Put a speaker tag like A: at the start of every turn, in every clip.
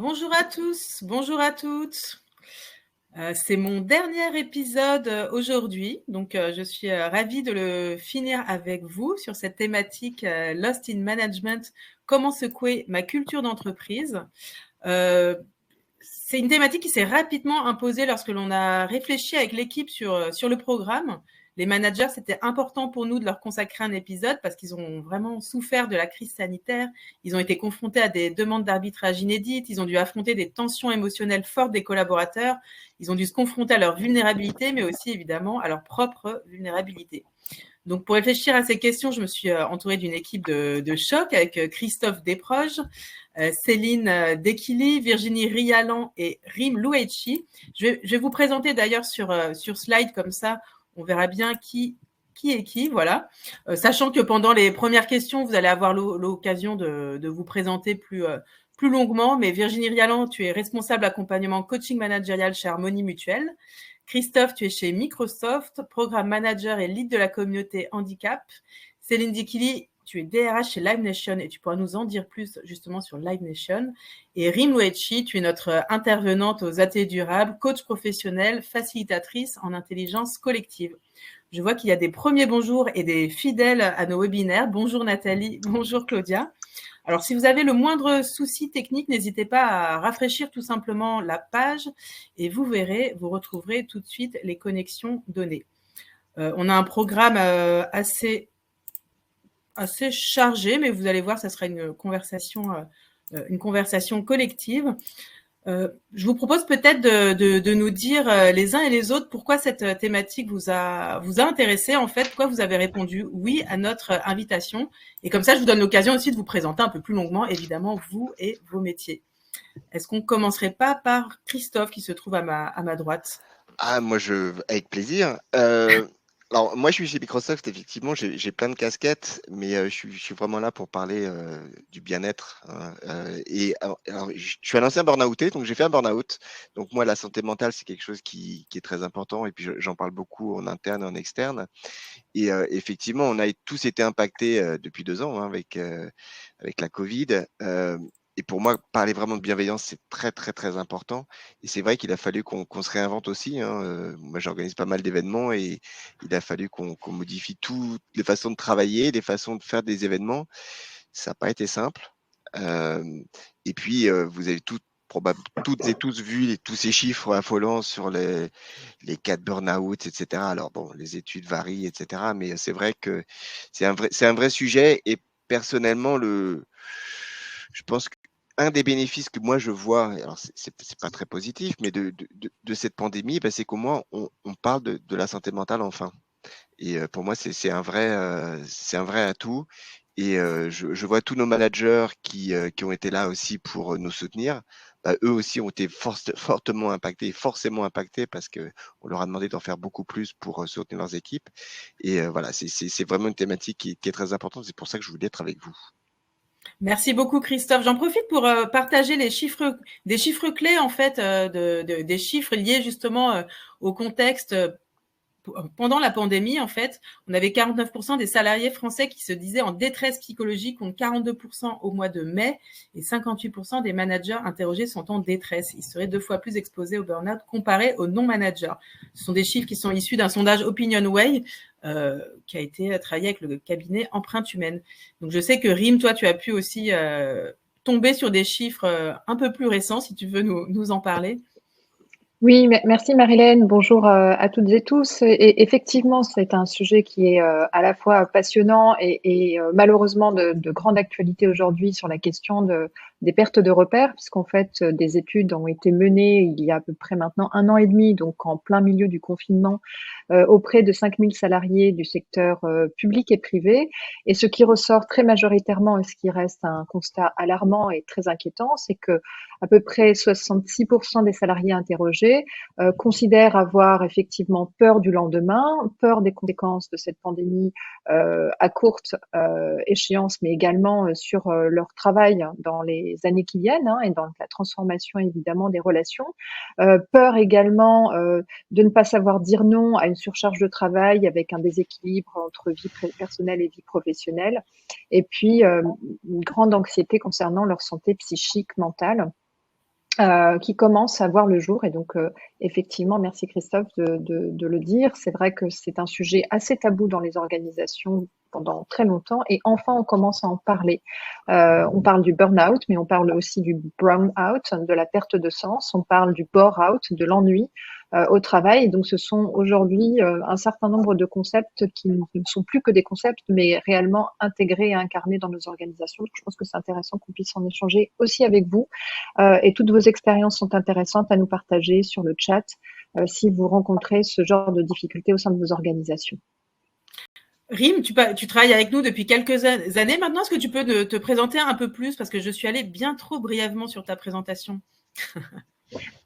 A: Bonjour à tous, bonjour à toutes. C'est mon dernier épisode aujourd'hui, donc je suis ravie de le finir avec vous sur cette thématique Lost in Management, comment secouer ma culture d'entreprise. C'est une thématique qui s'est rapidement imposée lorsque l'on a réfléchi avec l'équipe sur le programme. Les managers, c'était important pour nous de leur consacrer un épisode parce qu'ils ont vraiment souffert de la crise sanitaire. Ils ont été confrontés à des demandes d'arbitrage inédites. Ils ont dû affronter des tensions émotionnelles fortes des collaborateurs. Ils ont dû se confronter à leur vulnérabilité, mais aussi évidemment à leur propre vulnérabilité. Donc, pour réfléchir à ces questions, je me suis entourée d'une équipe de choc avec Christophe Desproges, Céline Dekili, Virginie Rialan et Rim Louechi. Je vais vous présenter d'ailleurs sur slide comme ça, on verra bien qui est qui, voilà. Sachant que pendant les premières questions, vous allez avoir l'occasion de vous présenter plus longuement. Mais Virginie Rialan, tu es responsable accompagnement coaching managérial chez Harmonie Mutuelle. Christophe, tu es chez Microsoft, programme manager et lead de la communauté handicap. Céline Dikili, tu es DRH chez Live Nation et tu pourras nous en dire plus justement sur Live Nation. Et Rim Louechi, tu es notre intervenante aux ateliers durables, coach professionnel, facilitatrice en intelligence collective. Je vois qu'il y a des premiers bonjours et des fidèles à nos webinaires. Bonjour Nathalie, bonjour Claudia. Alors, si vous avez le moindre souci technique, n'hésitez pas à rafraîchir tout simplement la page et vous verrez, vous retrouverez tout de suite les connexions données. On a un programme assez chargé, mais vous allez voir, ça sera une conversation collective. Je vous propose peut-être de nous dire les uns et les autres pourquoi cette thématique vous a intéressé, en fait, pourquoi vous avez répondu oui à notre invitation. Et comme ça, je vous donne l'occasion aussi de vous présenter un peu plus longuement, évidemment, vous et vos métiers. Est-ce qu'on ne commencerait pas par Christophe qui se trouve à ma droite?
B: Ah, avec plaisir. Alors, moi, je suis chez Microsoft, effectivement, j'ai plein de casquettes, mais je suis vraiment là pour parler du bien-être, hein. Alors, je suis un ancien burn-outé, donc j'ai fait un burn-out. Donc, moi, la santé mentale, c'est quelque chose qui est très important, et puis j'en parle beaucoup en interne et en externe. Et effectivement, on a tous été impactés depuis 2 ans, hein, avec la Covid. Et pour moi, parler vraiment de bienveillance, c'est très, très, très important. Et c'est vrai qu'il a fallu qu'on se réinvente aussi, hein. Moi, j'organise pas mal d'événements et il a fallu qu'on modifie toutes les façons de travailler, les façons de faire des événements. Ça n'a pas été simple. Euh, et puis, vous avez toutes et tous vu tous ces chiffres affolants sur les cas de burn-out, etc. Alors, bon, les études varient, etc. Mais c'est vrai que c'est un vrai sujet. Et personnellement, je pense qu'un des bénéfices que moi je vois, alors c'est pas très positif, mais de cette pandémie, bah, c'est qu'au moins on parle de la santé mentale enfin. Et pour moi, c'est un vrai atout. Et je vois tous nos managers qui ont été là aussi pour nous soutenir. Bah, eux aussi ont été fortement impactés, forcément impactés parce que on leur a demandé d'en faire beaucoup plus pour soutenir leurs équipes. Et voilà, c'est vraiment une thématique qui est très importante. C'est pour ça que je voulais être avec vous.
A: Merci beaucoup Christophe. J'en profite pour partager des chiffres clés en fait, des chiffres liés justement au contexte pendant la pandémie, en fait, on avait 49% des salariés français qui se disaient en détresse psychologique, contre 42% au mois de mai, et 58% des managers interrogés sont en détresse. Ils seraient 2 fois plus exposés au burn-out comparé aux non-managers. Ce sont des chiffres qui sont issus d'un sondage OpinionWay qui a été travaillé avec le cabinet Empreinte Humaine. Donc, je sais que Rim, toi, tu as pu aussi tomber sur des chiffres un peu plus récents, si tu veux nous en parler.
C: Oui, merci Marilène. Bonjour à toutes et tous. Et effectivement, c'est un sujet qui est à la fois passionnant et malheureusement de grande actualité aujourd'hui sur la question des pertes de repères, puisqu'en fait, des études ont été menées il y a à peu près maintenant 1 an et demi, donc en plein milieu du confinement, auprès de 5000 salariés du secteur public et privé. Et ce qui ressort très majoritairement, et ce qui reste un constat alarmant et très inquiétant, c'est que à peu près 66% des salariés interrogés considèrent avoir effectivement peur du lendemain, peur des conséquences de cette pandémie à courte échéance, mais également sur leur travail dans les années qui viennent, hein, et dans la transformation évidemment des relations. Peur également de ne pas savoir dire non à une surcharge de travail avec un déséquilibre entre vie personnelle et vie professionnelle, et puis une grande anxiété concernant leur santé psychique, mentale. qui commencent à voir le jour. Et donc, effectivement, merci Christophe de le dire. C'est vrai que c'est un sujet assez tabou dans les organisations pendant très longtemps. Et enfin, on commence à en parler. On parle du burn-out, mais on parle aussi du brown-out, de la perte de sens. On parle du bore-out, de l'ennui au travail. Et donc, ce sont aujourd'hui un certain nombre de concepts qui ne sont plus que des concepts, mais réellement intégrés et incarnés dans nos organisations. Je pense que c'est intéressant qu'on puisse en échanger aussi avec vous. Et toutes vos expériences sont intéressantes à nous partager sur le chat si vous rencontrez ce genre de difficultés au sein de vos organisations.
A: Rim, tu travailles avec nous depuis quelques années maintenant. Est-ce que tu peux te présenter un peu plus? Parce que je suis allée bien trop brièvement sur ta présentation.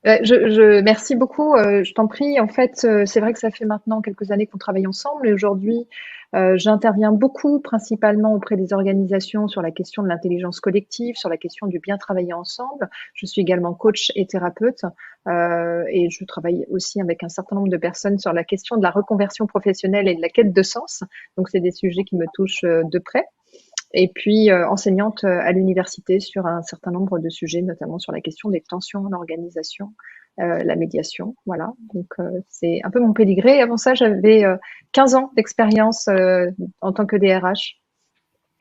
C: Merci beaucoup, je t'en prie. En fait, c'est vrai que ça fait maintenant quelques années qu'on travaille ensemble et aujourd'hui, j'interviens beaucoup, principalement auprès des organisations sur la question de l'intelligence collective, sur la question du bien travailler ensemble. Je suis également coach et thérapeute et je travaille aussi avec un certain nombre de personnes sur la question de la reconversion professionnelle et de la quête de sens. Donc, c'est des sujets qui me touchent de près. Et puis enseignante à l'université sur un certain nombre de sujets, notamment sur la question des tensions en organisation, la médiation. Voilà, donc c'est un peu mon pédigré. Avant ça, j'avais 15 ans d'expérience en tant que DRH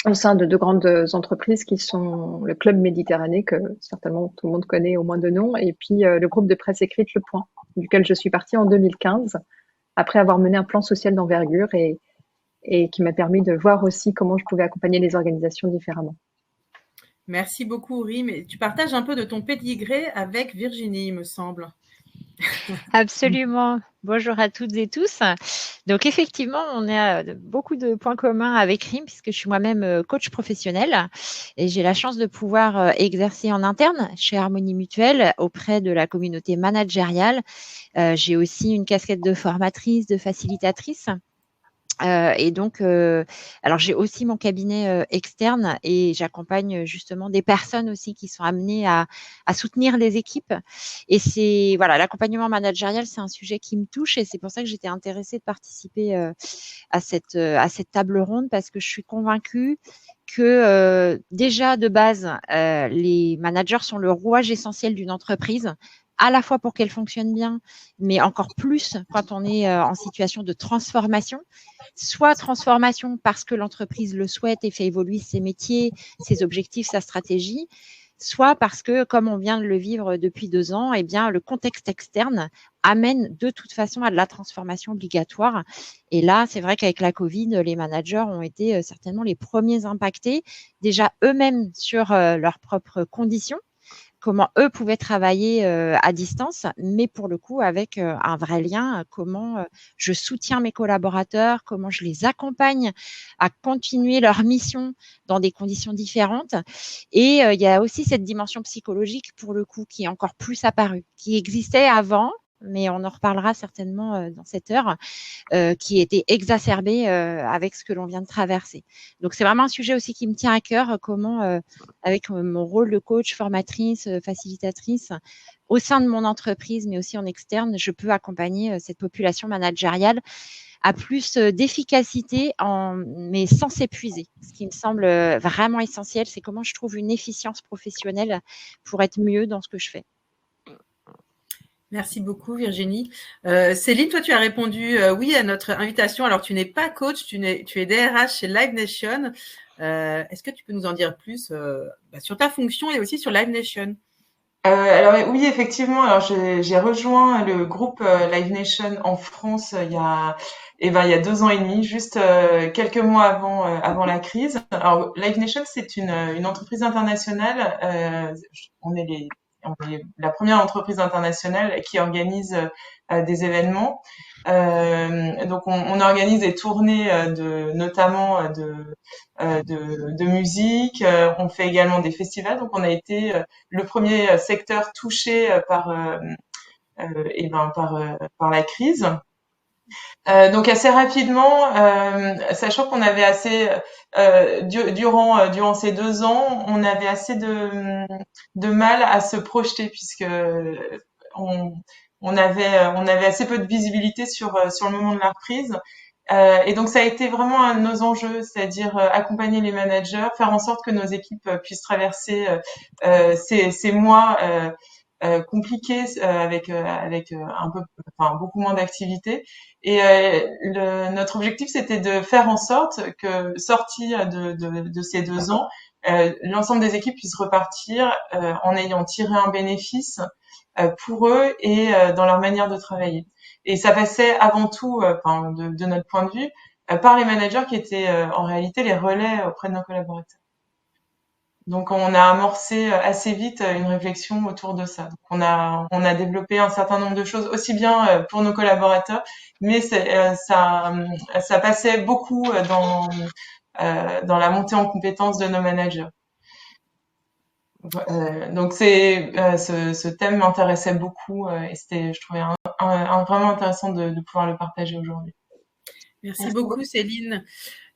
C: au sein de deux grandes entreprises qui sont le Club Méditerranée, que certainement tout le monde connaît au moins de nom, et puis le groupe de presse écrite Le Point, duquel je suis partie en 2015, après avoir mené un plan social d'envergure et qui m'a permis de voir aussi comment je pouvais accompagner les organisations différemment.
A: Merci beaucoup, Rim. Tu partages un peu de ton pédigré avec Virginie, il me semble.
D: Absolument. Bonjour à toutes et tous. Donc effectivement, on a beaucoup de points communs avec Rim puisque je suis moi-même coach professionnel et j'ai la chance de pouvoir exercer en interne chez Harmonie Mutuelle auprès de la communauté managériale. J'ai aussi une casquette de formatrice, de facilitatrice. Et donc, alors j'ai aussi mon cabinet externe et j'accompagne justement des personnes aussi qui sont amenées à soutenir les équipes. Et c'est voilà, l'accompagnement managérial, c'est un sujet qui me touche et c'est pour ça que j'étais intéressée de participer à cette table ronde parce que je suis convaincue que déjà de base, les managers sont le rouage essentiel d'une entreprise, à la fois pour qu'elle fonctionne bien, mais encore plus quand on est en situation de transformation. Soit transformation parce que l'entreprise le souhaite et fait évoluer ses métiers, ses objectifs, sa stratégie, soit parce que, comme on vient de le vivre depuis 2 ans, eh bien, le contexte externe amène de toute façon à de la transformation obligatoire. Et là, c'est vrai qu'avec la Covid, les managers ont été certainement les premiers impactés, déjà eux-mêmes sur leurs propres conditions, comment eux pouvaient travailler à distance, mais pour le coup avec un vrai lien, comment je soutiens mes collaborateurs, comment je les accompagne à continuer leur mission dans des conditions différentes. Et il y a aussi cette dimension psychologique pour le coup qui est encore plus apparue, qui existait avant, mais on en reparlera certainement dans cette heure, qui était exacerbée avec ce que l'on vient de traverser. Donc, c'est vraiment un sujet aussi qui me tient à cœur, comment, avec mon rôle de coach, formatrice, facilitatrice, au sein de mon entreprise, mais aussi en externe, je peux accompagner cette population managériale à plus d'efficacité, mais sans s'épuiser. Ce qui me semble vraiment essentiel, c'est comment je trouve une efficience professionnelle pour être mieux dans ce que je fais.
A: Merci beaucoup, Virginie. Céline, toi, tu as répondu oui à notre invitation. Alors, tu n'es pas coach, tu es DRH chez Live Nation. Est-ce que tu peux nous en dire plus sur ta fonction et aussi sur Live Nation?
E: Alors oui, effectivement. Alors j'ai rejoint le groupe Live Nation en France il y a 2 ans et demi, juste quelques mois avant la crise. Alors Live Nation, c'est une entreprise internationale. On est la première entreprise internationale qui organise des événements. Donc on organise des tournées notamment de musique. On fait également des festivals. Donc on a été le premier secteur touché par la crise. Donc assez rapidement, sachant qu'on avait assez durant ces 2 ans, on avait assez de mal à se projeter puisque on avait assez peu de visibilité sur le moment de la reprise. Et donc ça a été vraiment un de nos enjeux, c'est-à-dire accompagner les managers, faire en sorte que nos équipes puissent traverser ces mois compliqué avec un peu, enfin beaucoup moins d'activité. Et notre objectif, c'était de faire en sorte que, sorti de ces 2 ans, l'ensemble des équipes puissent repartir en ayant tiré un bénéfice pour eux et dans leur manière de travailler. Et ça passait avant tout, de notre point de vue, par les managers qui étaient en réalité les relais auprès de nos collaborateurs. Donc on a amorcé assez vite une réflexion autour de ça. Donc on a développé un certain nombre de choses aussi bien pour nos collaborateurs, mais ça passait beaucoup dans la montée en compétences de nos managers. Donc ce thème m'intéressait beaucoup et je trouvais vraiment intéressant de pouvoir le partager aujourd'hui.
A: Merci beaucoup Céline.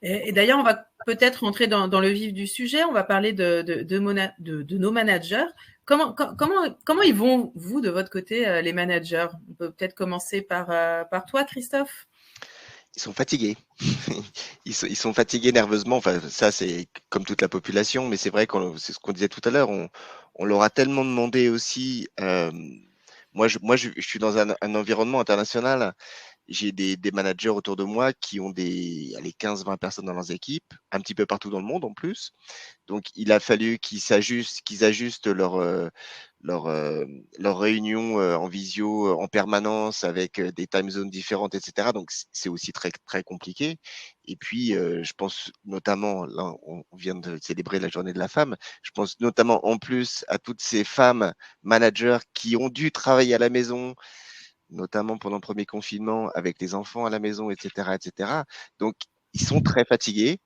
A: Et d'ailleurs, on va peut-être rentrer dans le vif du sujet. On va parler de nos managers. Comment ils vont, vous, de votre côté, les managers? On peut peut-être commencer par toi, Christophe.
B: Ils sont fatigués. Ils sont fatigués nerveusement. Enfin, ça, c'est comme toute la population, mais c'est vrai c'est ce qu'on disait tout à l'heure. On leur a tellement demandé aussi. Moi, je suis dans un environnement international. J'ai des managers autour de moi qui ont 15-20 personnes dans leurs équipes, un petit peu partout dans le monde en plus. Donc, il a fallu qu'ils ajustent leur réunion en visio en permanence avec des time zones différentes, etc. Donc, c'est aussi très, très compliqué. Et puis, je pense notamment, là, on vient de célébrer la journée de la femme, je pense notamment en plus à toutes ces femmes managers qui ont dû travailler à la maison, notamment pendant le premier confinement, avec les enfants à la maison, etc., etc. Donc, ils sont très fatigués.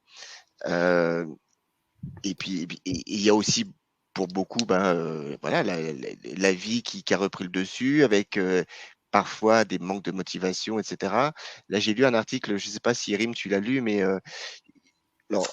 B: Et puis, il y a aussi pour beaucoup, voilà, la vie qui a repris le dessus, avec parfois des manques de motivation, etc. Là, j'ai lu un article, je ne sais pas si Rim, tu l'as lu, mais alors,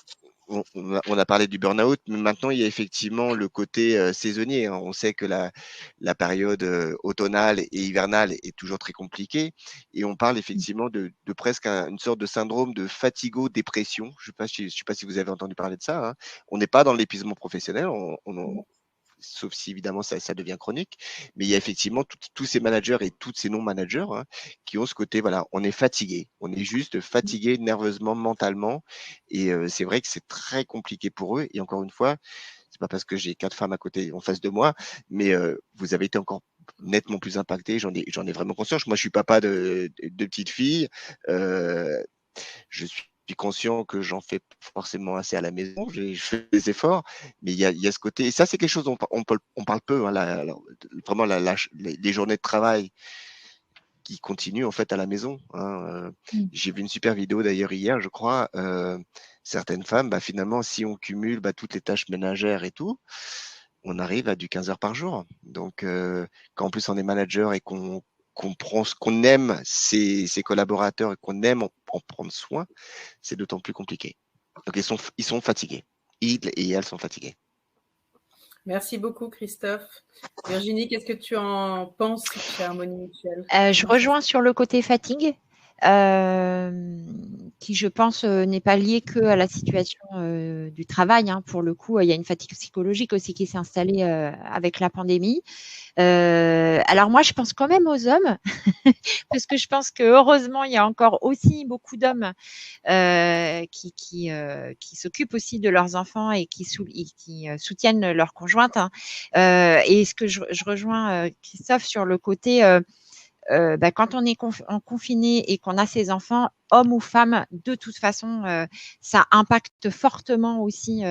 B: on a parlé du burn-out, mais maintenant, il y a effectivement le côté saisonnier, hein. On sait que la période automnale et hivernale est toujours très compliquée. Et on parle effectivement de presque une sorte de syndrome de fatigo-dépression. Je ne sais pas si vous avez entendu parler de ça, hein. On n'est pas dans l'épuisement professionnel, sauf si évidemment ça devient chronique. Mais il y a effectivement tous ces managers et tous ces non-managers, hein, qui ont ce côté, voilà, on est fatigué. On est juste fatigué nerveusement, mentalement. Et c'est vrai que c'est très compliqué pour eux. Et encore une fois, c'est pas parce que j'ai 4 femmes à côté, en face de moi, mais vous avez été encore nettement plus impacté. J'en ai vraiment conscience. Moi, je suis papa de petites filles. Je suis conscient que j'en fais forcément assez à la maison, je fais des efforts, mais il y a ce côté, et ça c'est quelque chose dont on parle peu, hein, vraiment les journées de travail qui continuent en fait à la maison, hein. J'ai vu une super vidéo d'ailleurs hier, je crois, certaines femmes, finalement, si on cumule toutes les tâches ménagères et tout, on arrive à du 15 heures par jour. Donc, quand en plus on est manager et qu'on aime ses collaborateurs et qu'on aime en prendre soin, c'est d'autant plus compliqué. Donc, ils sont fatigués. Ils et elles sont fatigués.
A: Merci beaucoup, Christophe. Virginie, qu'est-ce que tu en penses chez Harmonie Mutuelle?
D: Je rejoins sur le côté fatigue, qui, je pense, n'est pas lié que à la situation du travail, hein. Pour le coup, il y a une fatigue psychologique aussi qui s'est installée avec la pandémie. Alors moi, je pense quand même aux hommes, parce que je pense que heureusement, il y a encore aussi beaucoup d'hommes qui s'occupent aussi de leurs enfants et qui soutiennent leurs conjointes, hein. Et ce que je rejoins Christophe sur le côté, quand on est confiné et qu'on a ses enfants, hommes ou femmes, de toute façon, ça impacte fortement aussi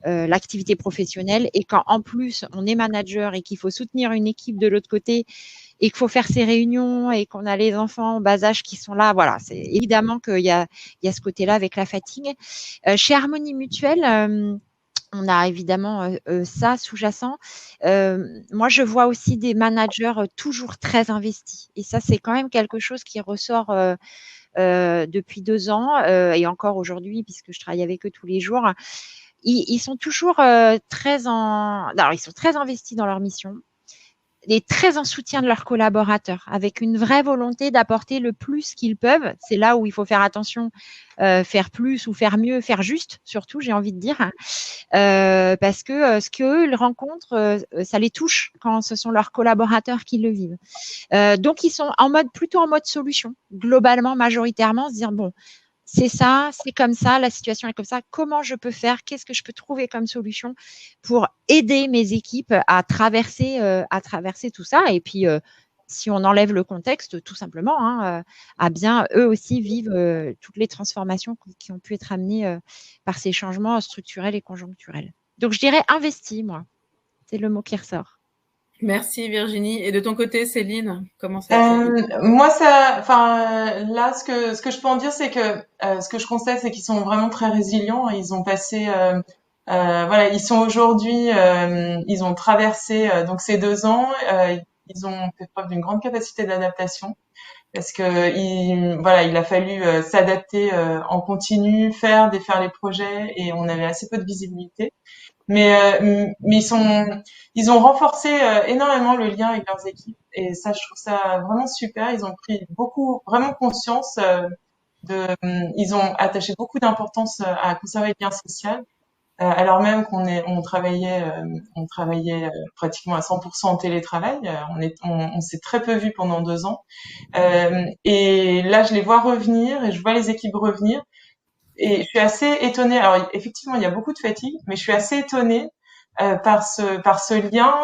D: l'activité professionnelle. Et quand en plus on est manager et qu'il faut soutenir une équipe de l'autre côté et qu'il faut faire ses réunions et qu'on a les enfants en bas âge qui sont là, voilà, c'est évidemment qu'il y a ce côté-là avec la fatigue. Chez Harmonie Mutuelle, on a évidemment ça sous-jacent. Moi, je vois aussi des managers toujours très investis. Et ça, c'est quand même quelque chose qui ressort depuis 2 ans et encore aujourd'hui, puisque je travaille avec eux tous les jours. Ils sont toujours Alors, ils sont très investis dans leur mission. et très en soutien de leurs collaborateurs, avec une vraie volonté d'apporter le plus qu'ils peuvent. C'est là où il faut faire attention, faire plus ou faire mieux, faire juste, surtout, j'ai envie de dire, parce que ce qu'eux ils rencontrent, ça les touche quand ce sont leurs collaborateurs qui le vivent. Donc, ils sont plutôt en mode solution, globalement, majoritairement, se dire, bon, c'est ça, c'est comme ça, la situation est comme ça, comment je peux faire, qu'est-ce que je peux trouver comme solution pour aider mes équipes à traverser tout ça. Et puis, si on enlève le contexte, tout simplement, à bien eux aussi vivre toutes les transformations qui ont pu être amenées par ces changements structurels et conjoncturels. Donc, je dirais investi, moi. C'est le mot qui ressort.
A: Merci Virginie. Et de ton côté, Céline, comment ça
E: moi, là, ce que je peux en dire, c'est que ce que je constate, c'est qu'ils sont vraiment très résilients. Ils ont passé, voilà, ils sont aujourd'hui, ils ont traversé donc ces 2 ans. Ils ont fait preuve d'une grande capacité d'adaptation parce que voilà, il a fallu s'adapter en continu, défaire les projets, et on avait assez peu de visibilité. Mais ils ont renforcé énormément le lien avec leurs équipes, et ça, je trouve ça vraiment super. Ils ont pris vraiment conscience ils ont attaché beaucoup d'importance à conserver le lien social, alors même on travaillait pratiquement à 100% en télétravail. On s'est très peu vu pendant 2 ans, et là, je les vois revenir et je vois les équipes revenir. Et je suis assez étonnée. Alors effectivement, il y a beaucoup de fatigue, mais je suis assez étonnée par ce lien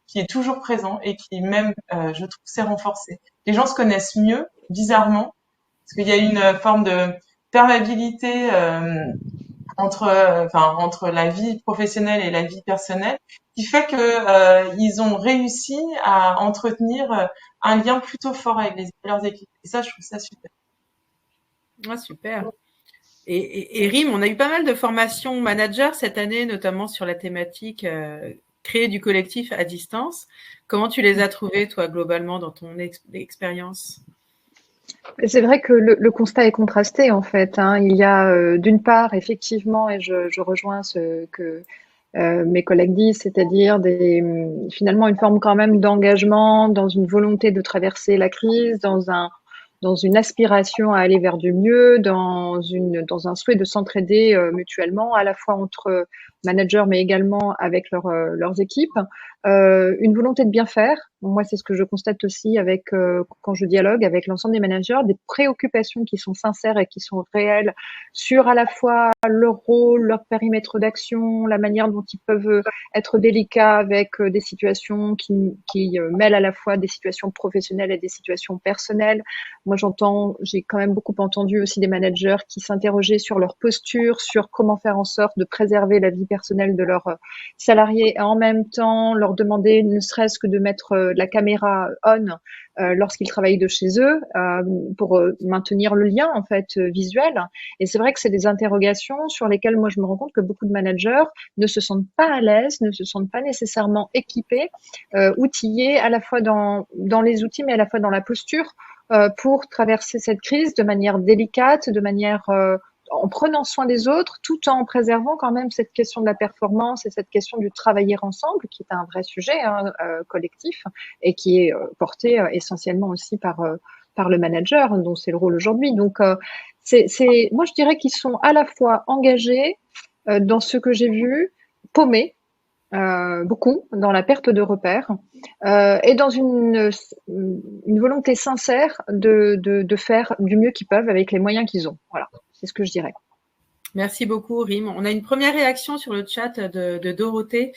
E: qui est toujours présent, et qui même, je trouve, s'est renforcé. Les gens se connaissent mieux, bizarrement, parce qu'il y a une forme de perméabilité entre la vie professionnelle et la vie personnelle, qui fait que ils ont réussi à entretenir un lien plutôt fort avec leurs équipes. Et ça, je trouve ça super.
A: Ah, super. Et Rim, on a eu pas mal de formations managers cette année, notamment sur la thématique créer du collectif à distance. Comment tu les as trouvées, toi, globalement, dans ton expérience?
C: C'est vrai que le constat est contrasté, en fait, hein. Il y a d'une part, effectivement, et je rejoins ce que mes collègues disent, c'est-à-dire finalement une forme quand même d'engagement, dans une volonté de traverser la crise, dans une aspiration à aller vers du mieux, dans un souhait de s'entraider mutuellement, à la fois entre managers, mais également avec leurs équipes. Une volonté de bien faire. Moi, c'est ce que je constate aussi quand je dialogue avec l'ensemble des managers, des préoccupations qui sont sincères et qui sont réelles sur à la fois leur rôle, leur périmètre d'action, la manière dont ils peuvent être délicats avec des situations qui mêlent à la fois des situations professionnelles et des situations personnelles. Moi, j'ai quand même beaucoup entendu aussi des managers qui s'interrogeaient sur leur posture, sur comment faire en sorte de préserver la vie personnelle de leurs salariés, et en même temps leur demander ne serait-ce que de mettre la caméra on lorsqu'ils travaillent de chez eux pour maintenir le lien en fait visuel. Et c'est vrai que c'est des interrogations sur lesquelles moi je me rends compte que beaucoup de managers ne se sentent pas à l'aise, ne se sentent pas nécessairement équipés, outillés à la fois dans les outils, mais à la fois dans la posture pour traverser cette crise de manière délicate, de manière en prenant soin des autres, tout en préservant quand même cette question de la performance et cette question du travailler ensemble, qui est un vrai sujet collectif, et qui est porté essentiellement aussi par le manager, dont c'est le rôle aujourd'hui. Donc, moi, je dirais qu'ils sont à la fois engagés dans ce que j'ai vu, paumés, beaucoup dans la perte de repères, et dans une volonté sincère de faire du mieux qu'ils peuvent avec les moyens qu'ils ont. Voilà, c'est ce que je dirais.
A: Merci beaucoup, Rim. On a une première réaction sur le chat de Dorothée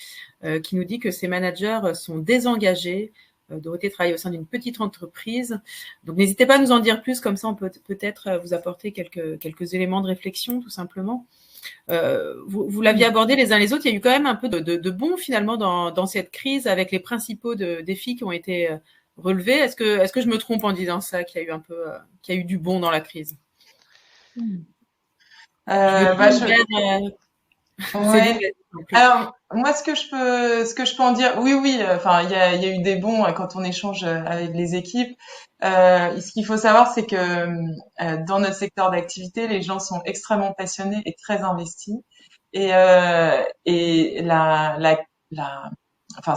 A: qui nous dit que ses managers sont désengagés. Dorothée travaille au sein d'une petite entreprise. Donc, n'hésitez pas à nous en dire plus, comme ça on peut peut-être vous apporter quelques éléments de réflexion, tout simplement. Vous l'aviez abordé les uns les autres. Il y a eu quand même un peu de bon finalement dans cette crise, avec les principaux défis qui ont été relevés. Est-ce que je me trompe en disant ça, qu'il y a eu du bon dans la crise?
E: Ouais. Alors moi, ce que je peux en dire, oui, enfin il y a eu des bons quand on échange avec les équipes. Ce qu'il faut savoir, c'est que dans notre secteur d'activité, les gens sont extrêmement passionnés et très investis, et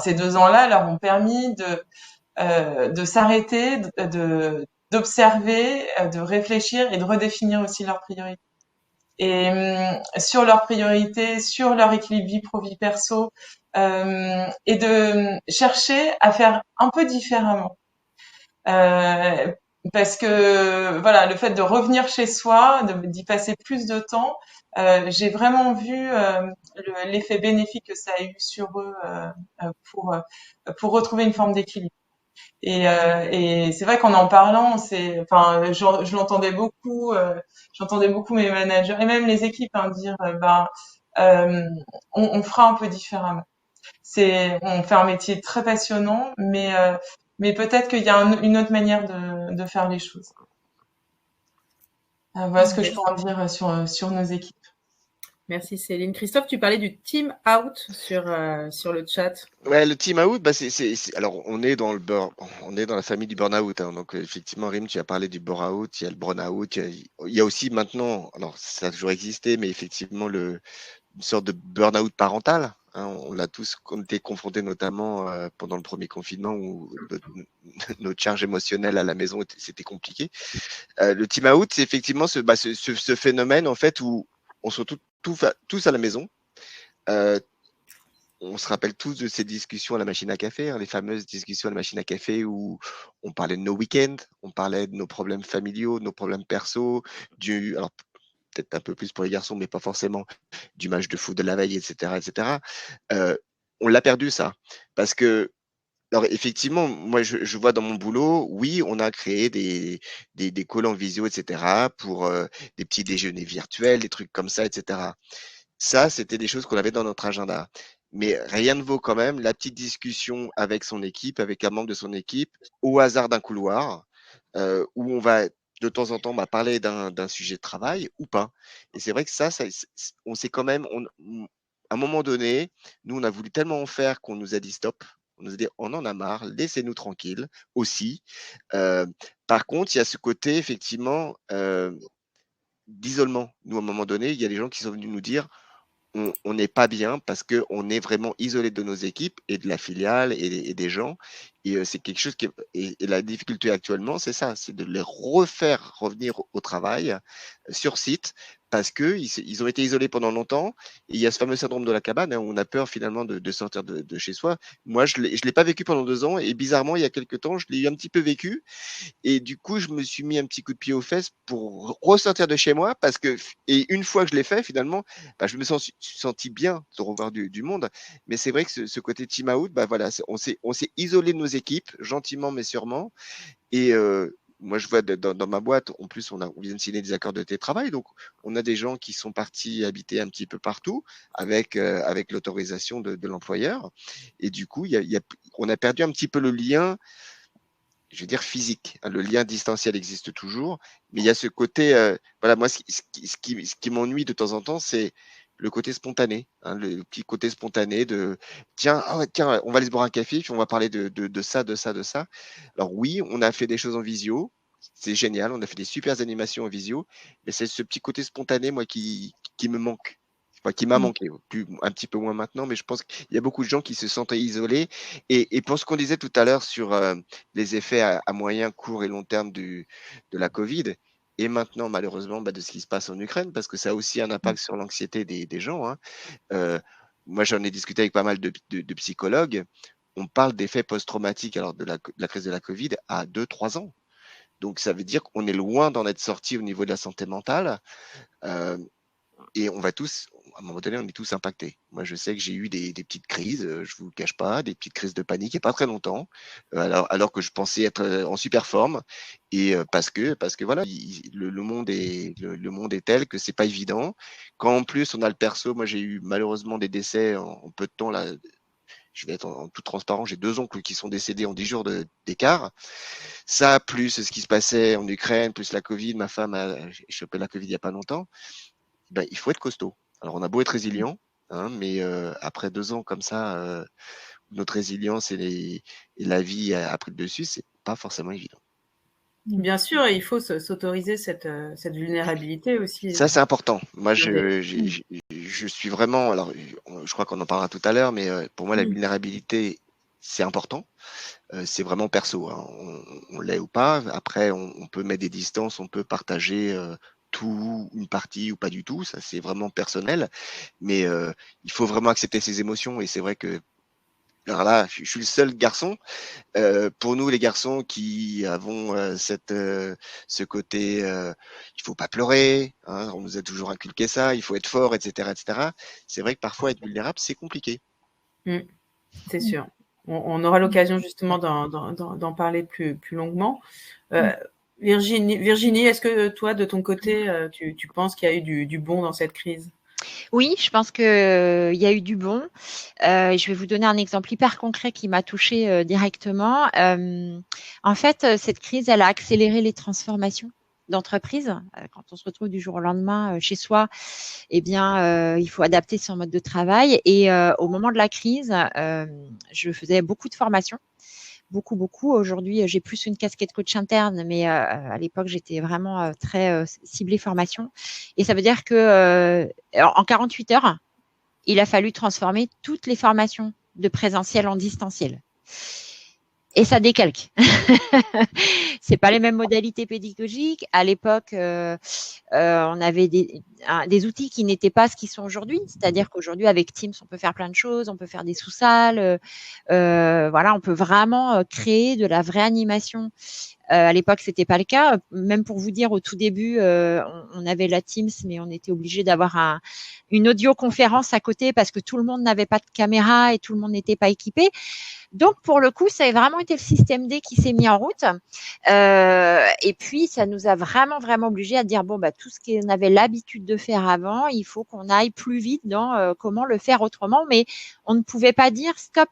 E: ces 2 ans-là leur ont permis de s'arrêter, d'observer, de réfléchir et de redéfinir aussi leurs priorités. Et sur leurs priorités, sur leur équilibre vie pro vie perso, et de chercher à faire un peu différemment. Parce que voilà, le fait de revenir chez soi, d'y passer plus de temps, j'ai vraiment vu l'effet bénéfique que ça a eu sur eux pour retrouver une forme d'équilibre. Et c'est vrai qu'en en parlant, je l'entendais beaucoup, j'entendais beaucoup mes managers et même les équipes dire, on fera un peu différemment. On fait un métier très passionnant, mais peut-être qu'il y a une autre manière de faire les choses. Voilà ce que je peux en dire sur nos équipes.
A: Merci Céline. Christophe, tu parlais du team out sur le chat.
B: Ouais, le team out, alors on est dans la famille du burn-out, hein. Donc effectivement, Rim, tu as parlé du burn-out, il y a le burn-out, il y a aussi maintenant, alors ça a toujours existé, mais effectivement une sorte de burn-out parental, hein. On l'a tous été confrontés, notamment pendant le premier confinement où notre charge émotionnelle à la maison c'était compliqué. Le team out, c'est effectivement ce phénomène en fait où on se retrouve tous à la maison. On se rappelle tous de ces discussions à la machine à café, hein, les fameuses discussions à la machine à café où on parlait de nos week-ends, on parlait de nos problèmes familiaux, de nos problèmes perso, alors peut-être un peu plus pour les garçons, mais pas forcément, du match de foot de la veille, etc., etc. On l'a perdu ça, parce que alors effectivement, moi je vois dans mon boulot, oui, on a créé des calls en visio, etc., pour des petits déjeuners virtuels, des trucs comme ça, etc. Ça, c'était des choses qu'on avait dans notre agenda. Mais rien ne vaut quand même la petite discussion avec son équipe, avec un membre de son équipe, au hasard d'un couloir, où on va de temps en temps parler d'un sujet de travail ou pas. Et c'est vrai que on s'est quand même, à un moment donné, nous, on a voulu tellement en faire qu'on nous a dit stop. On nous a dit, on en a marre, laissez-nous tranquilles aussi. Par contre, il y a ce côté, effectivement, d'isolement. Nous, à un moment donné, il y a des gens qui sont venus nous dire, on n'est pas bien parce qu'on est vraiment isolé de nos équipes et de la filiale et des gens. Et c'est quelque chose et la difficulté actuellement, c'est ça, c'est de les refaire revenir au travail sur site parce qu'ils ont été isolés pendant longtemps. Et il y a ce fameux syndrome de la cabane, hein, où on a peur finalement de sortir de chez soi. Moi, je ne l'ai pas vécu pendant 2 ans et bizarrement, il y a quelques temps, je l'ai eu un petit peu vécu. Et du coup, je me suis mis un petit coup de pied aux fesses pour ressortir de chez moi et une fois que je l'ai fait, finalement, je me suis senti bien de revoir du monde. Mais c'est vrai que ce côté team out, voilà, on s'est isolé de nos équipes, gentiment mais sûrement. Et moi, je vois dans ma boîte, en plus, on vient de signer des accords de télétravail. Donc, on a des gens qui sont partis habiter un petit peu partout avec l'autorisation de l'employeur. Et du coup, on a perdu un petit peu le lien, je veux dire physique. Le lien distanciel existe toujours, mais il y a ce côté, voilà, moi, ce qui m'ennuie de temps en temps, c'est le côté spontané, hein, le petit côté spontané de tiens, on va aller se boire un café, puis on va parler de ça, de ça, de ça. Alors oui, on a fait des choses en visio, c'est génial, on a fait des super animations en visio, mais c'est ce petit côté spontané, moi, qui me manque. Enfin, qui m'a manqué, un petit peu moins maintenant, mais je pense qu'il y a beaucoup de gens qui se sentent isolés. Et pour ce qu'on disait tout à l'heure sur les effets à moyen, court et long terme de la Covid, et maintenant malheureusement de ce qui se passe en Ukraine, parce que ça a aussi un impact sur l'anxiété des gens, hein. Moi, j'en ai discuté avec pas mal de psychologues. On parle d'effets post-traumatiques alors de la crise de la Covid à 2-3 ans. Donc, ça veut dire qu'on est loin d'en être sorti au niveau de la santé mentale. Et on va tous, à un moment donné, on est tous impactés. Moi, je sais que j'ai eu des petites crises, je ne vous le cache pas, des petites crises de panique il n'y a pas très longtemps, alors que je pensais être en super forme. Et parce que voilà, le monde est tel que c'est pas évident. Quand en plus on a le perso, moi j'ai eu malheureusement des décès en peu de temps là. Je vais être en toute transparence, j'ai 2 oncles qui sont décédés en 10 jours d'écart. Ça, plus ce qui se passait en Ukraine, plus la Covid, ma femme a chopé la Covid il n'y a pas longtemps. Il faut être costaud. Alors, on a beau être résilient, hein, mais après 2 ans comme ça, notre résilience et la vie a pris le dessus, c'est pas forcément évident.
A: Bien sûr, il faut s'autoriser cette vulnérabilité aussi.
B: Ça, c'est important. Moi, je je suis vraiment, alors je crois qu'on en parlera tout à l'heure, mais pour moi la
A: Mm.
B: vulnérabilité c'est important. C'est vraiment perso, hein. On l'est ou pas. Après, on peut mettre des distances, on peut partager tout, une partie ou pas du tout. Ça, c'est vraiment personnel. Mais il faut vraiment accepter ses émotions. Et c'est vrai que, alors là, je suis le seul garçon. Pour nous, les garçons qui avons ce côté, il faut pas pleurer. Hein, on nous a toujours inculqué ça. Il faut être fort, etc., etc. C'est vrai que parfois être vulnérable, c'est compliqué.
A: Mm. C'est sûr. On aura l'occasion justement d'en parler plus longuement. Virginie, est-ce que toi, de ton côté, tu penses qu'il y a eu du bon dans cette crise?
D: Oui, je pense qu'il y a eu du bon. Je vais vous donner un exemple hyper concret qui m'a touchée directement. En fait, cette crise, elle a accéléré les transformations d'entreprise. Quand on se retrouve du jour au lendemain chez soi, eh bien, il faut adapter son mode de travail. Et au moment de la crise, je faisais beaucoup de formations. Beaucoup. Aujourd'hui, j'ai plus une casquette coach interne, mais à l'époque, j'étais vraiment très ciblée formation. Et ça veut dire que en 48 heures, il a fallu transformer toutes les formations de présentiel en distanciel. Et ça décalque. C'est pas les mêmes modalités pédagogiques. À l'époque, on avait des outils qui n'étaient pas ce qu'ils sont aujourd'hui. C'est-à-dire qu'aujourd'hui, avec Teams, on peut faire plein de choses. On peut faire des sous-salles. Voilà, on peut vraiment créer de la vraie animation. À l'époque, c'était pas le cas. Même pour vous dire, au tout début, on avait la Teams, mais on était obligé d'avoir une audioconférence à côté parce que tout le monde n'avait pas de caméra et tout le monde n'était pas équipé. Donc, pour le coup, ça a vraiment été le système D qui s'est mis en route. Et puis, ça nous a vraiment obligés à dire, bon, bah, tout ce qu'on avait l'habitude de faire avant, il faut qu'on aille plus vite dans comment le faire autrement. Mais on ne pouvait pas dire stop.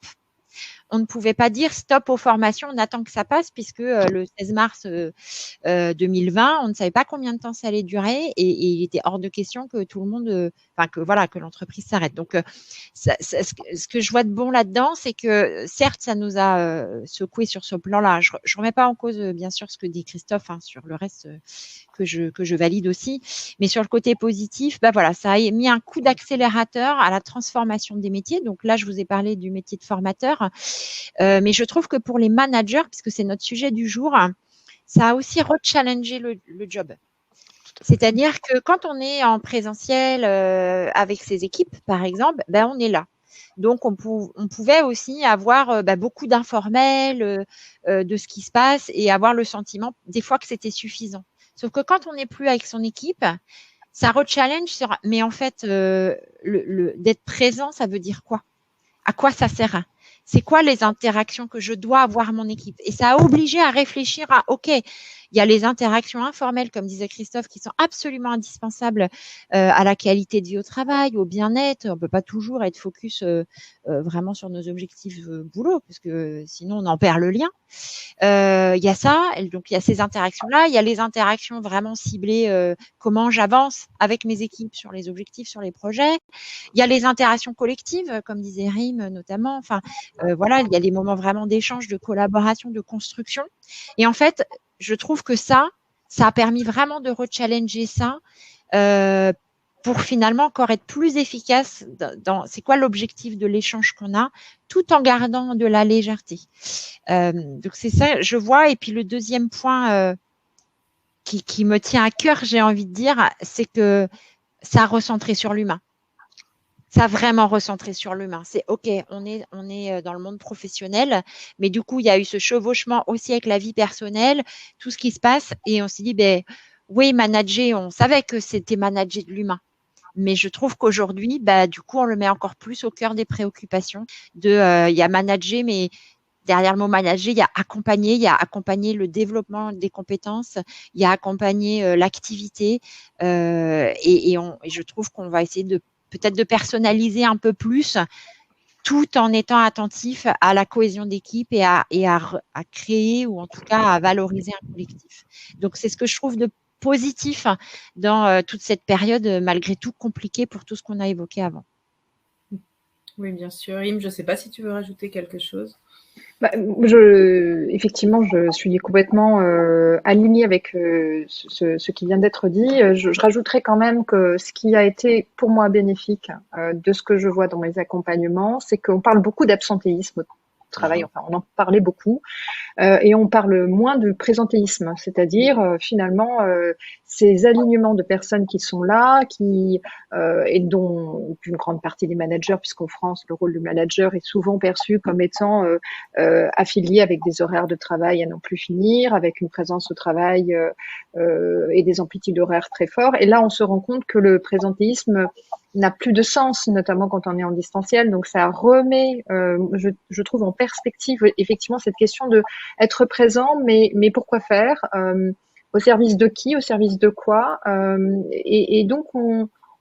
D: On ne pouvait pas dire stop aux formations, on attend que ça passe, puisque le 16 mars 2020, on ne savait pas combien de temps ça allait durer et il était hors de question que tout le monde, que l'entreprise s'arrête. Donc, ce que je vois de bon là-dedans, c'est que certes, ça nous a secoué sur ce plan-là. Je ne remets pas en cause, bien sûr, ce que dit Christophe sur le reste que je valide aussi. Mais sur le côté positif, ça a mis un coup d'accélérateur à la transformation des métiers. Donc là, je vous ai parlé du métier de formateur. Mais je trouve que pour les managers, puisque c'est notre sujet du jour, ça a aussi rechallengé le job. C'est-à-dire que quand on est en présentiel avec ses équipes, par exemple, on est là. Donc, on pouvait aussi avoir beaucoup d'informels de ce qui se passe et avoir le sentiment des fois que c'était suffisant. Sauf que quand on n'est plus avec son équipe, ça rechallenge sur « mais en fait, d'être présent, ça veut dire quoi? À quoi ça sert? C'est quoi les interactions que je dois avoir à mon équipe ?» Et ça a obligé à réfléchir à « ok, il y a les interactions informelles, comme disait Christophe, qui sont absolument indispensables à la qualité de vie au travail, au bien-être. On ne peut pas toujours être focus vraiment sur nos objectifs boulot, parce que sinon on en perd le lien. Il y a ça, donc il y a ces interactions-là. Il y a les interactions vraiment ciblées, comment j'avance avec mes équipes sur les objectifs, sur les projets. Il y a les interactions collectives, comme disait Rim notamment. Enfin, il y a les moments vraiment d'échange, de collaboration, de construction. Et en fait, je trouve que ça a permis vraiment de rechallenger ça pour finalement encore être plus efficace dans c'est quoi l'objectif de l'échange qu'on a, tout en gardant de la légèreté. Donc c'est ça, je vois. Et puis le deuxième point qui me tient à cœur, j'ai envie de dire, c'est que ça a recentré sur l'humain. Ça a vraiment recentré sur l'humain. C'est OK, on est dans le monde professionnel, mais du coup, il y a eu ce chevauchement aussi avec la vie personnelle, tout ce qui se passe, et on s'est dit, oui, manager, on savait que c'était manager de l'humain. Mais je trouve qu'aujourd'hui, du coup, on le met encore plus au cœur des préoccupations. Il y a manager, mais derrière le mot manager, il y a accompagner le développement des compétences, il y a accompagner l'activité, et je trouve qu'on va essayer peut-être de personnaliser un peu plus, tout en étant attentif à la cohésion d'équipe et à créer, ou en tout cas à valoriser un collectif. Donc, c'est ce que je trouve de positif dans toute cette période, malgré tout compliquée pour tout ce qu'on a évoqué avant.
A: Oui, bien sûr. Im, je ne sais pas si tu veux rajouter quelque chose.
C: Effectivement, je suis complètement alignée avec ce qui vient d'être dit. Je rajouterais quand même que ce qui a été pour moi bénéfique de ce que je vois dans mes accompagnements, c'est qu'on parle beaucoup d'absentéisme au travail. Enfin, on en parlait beaucoup. Et on parle moins de présentéisme, c'est-à-dire finalement ces alignements de personnes qui sont là, et dont une grande partie des managers, puisqu'en France le rôle du manager est souvent perçu comme étant affilié avec des horaires de travail à n'en plus finir, avec une présence au travail et des amplitudes horaires très forts. Et là, on se rend compte que le présentéisme n'a plus de sens, notamment quand on est en distanciel. Donc ça remet, je trouve, en perspective effectivement cette question de être présent, mais pourquoi faire, au service de qui, au service de quoi, et donc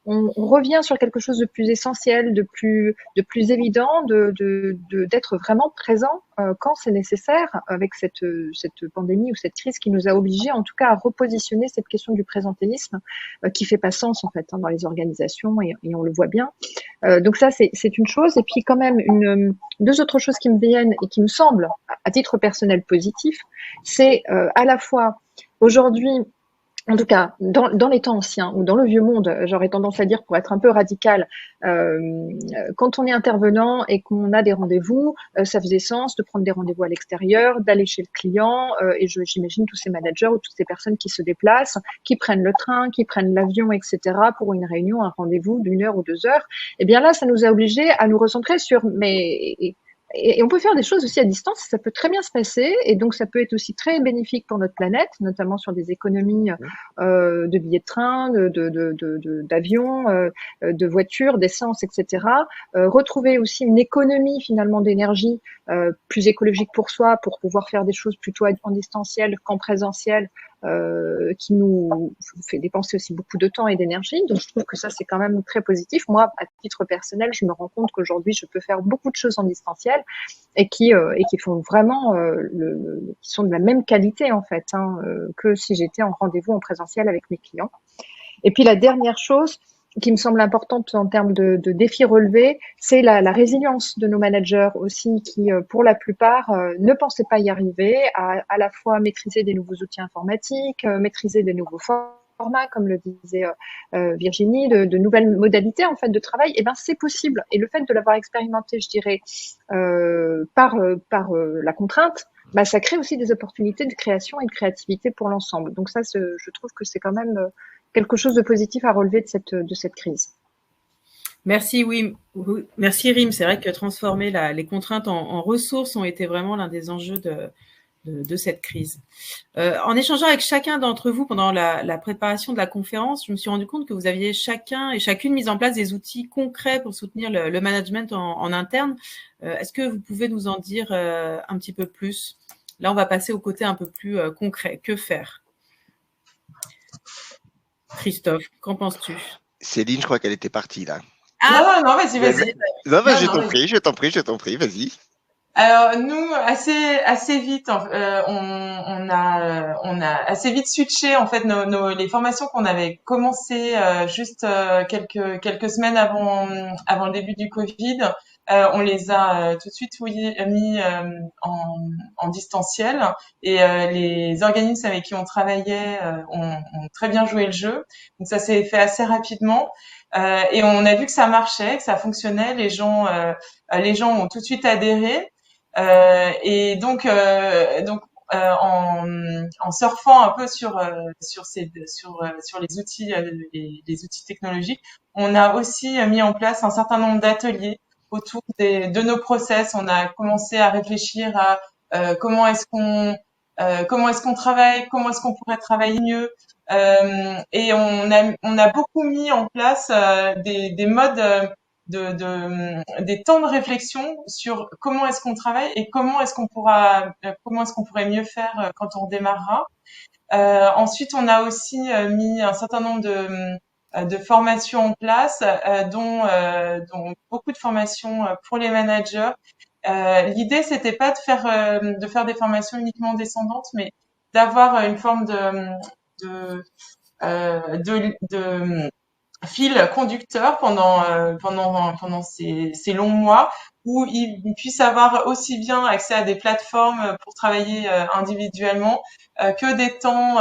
C: on revient sur quelque chose de plus essentiel, de plus évident, d'être vraiment présent quand c'est nécessaire, avec cette pandémie ou cette crise qui nous a obligés, en tout cas, à repositionner cette question du présentéisme qui fait pas sens en fait dans les organisations, et on le voit bien. Donc ça, c'est une chose. Et puis quand même deux autres choses qui me viennent et qui me semblent, à titre personnel, positif, c'est à la fois aujourd'hui, en tout cas, dans les temps anciens ou dans le vieux monde, j'aurais tendance à dire, pour être un peu radical, quand on est intervenant et qu'on a des rendez-vous, ça faisait sens de prendre des rendez-vous à l'extérieur, d'aller chez le client, et j'imagine tous ces managers ou toutes ces personnes qui se déplacent, qui prennent le train, qui prennent l'avion, etc., pour une réunion, un rendez-vous d'1 heure ou 2 heures. Et bien là, ça nous a obligés à nous recentrer sur, et on peut faire des choses aussi à distance, ça peut très bien se passer, et donc ça peut être aussi très bénéfique pour notre planète, notamment sur des économies de billets de train, d'avions, de voitures, d'essence, etc. Retrouver aussi une économie finalement d'énergie plus écologique pour soi, pour pouvoir faire des choses plutôt en distanciel qu'en présentiel, qui nous fait dépenser aussi beaucoup de temps et d'énergie. Donc je trouve que ça, c'est quand même très positif. Moi, à titre personnel, je me rends compte qu'aujourd'hui, je peux faire beaucoup de choses en distanciel et qui font vraiment qui sont de la même qualité en fait, que si j'étais en rendez-vous en présentiel avec mes clients. Et puis la dernière chose qui me semble importante en termes de défis relevés, c'est la résilience de nos managers aussi, qui pour la plupart ne pensaient pas y arriver, à la fois maîtriser des nouveaux outils informatiques, maîtriser des nouveaux formats, comme le disait Virginie, de nouvelles modalités en fait de travail. Et ben c'est possible. Et le fait de l'avoir expérimenté, je dirais, par la contrainte, bah, ça crée aussi des opportunités de création et de créativité pour l'ensemble. Donc ça, je trouve que c'est quand même quelque chose de positif à relever de cette crise.
A: Merci, oui. Merci, Rim. C'est vrai que transformer les contraintes en ressources ont été vraiment l'un des enjeux de cette crise. En échangeant avec chacun d'entre vous pendant la préparation de la conférence, je me suis rendu compte que vous aviez chacun et chacune mis en place des outils concrets pour soutenir le management en interne. Est-ce que vous pouvez nous en dire un petit peu plus? Là, on va passer au côté un peu plus concret. Que faire? Christophe, qu'en penses-tu?
B: Céline, je crois qu'elle était partie là.
E: Ah non, vas-y.
B: Non, je t'en prie, vas-y.
E: Alors nous, assez vite, on a assez vite switché en fait les formations qu'on avait commencé juste quelques semaines avant le début du Covid. On les a tout de suite mis en distanciel, et les organismes avec qui on travaillait ont très bien joué le jeu. Donc ça s'est fait assez rapidement, et on a vu que ça marchait, que ça fonctionnait. Les gens ont tout de suite adhéré. Et donc en surfant un peu sur les outils les outils technologiques, on a aussi mis en place un certain nombre d'ateliers autour de nos process. On a commencé à réfléchir à comment est-ce qu'on travaille, comment est-ce qu'on pourrait travailler mieux, et on a beaucoup mis en place des modes des temps de réflexion sur comment est-ce qu'on travaille et comment est-ce qu'on pourrait mieux faire quand on démarrera. Ensuite, on a aussi mis un certain nombre de formations en place, dont beaucoup de formations pour les managers. L'idée, c'était pas de faire des formations uniquement descendantes, mais d'avoir une forme de fil conducteur pendant ces longs mois, où ils puissent avoir aussi bien accès à des plateformes pour travailler individuellement que des temps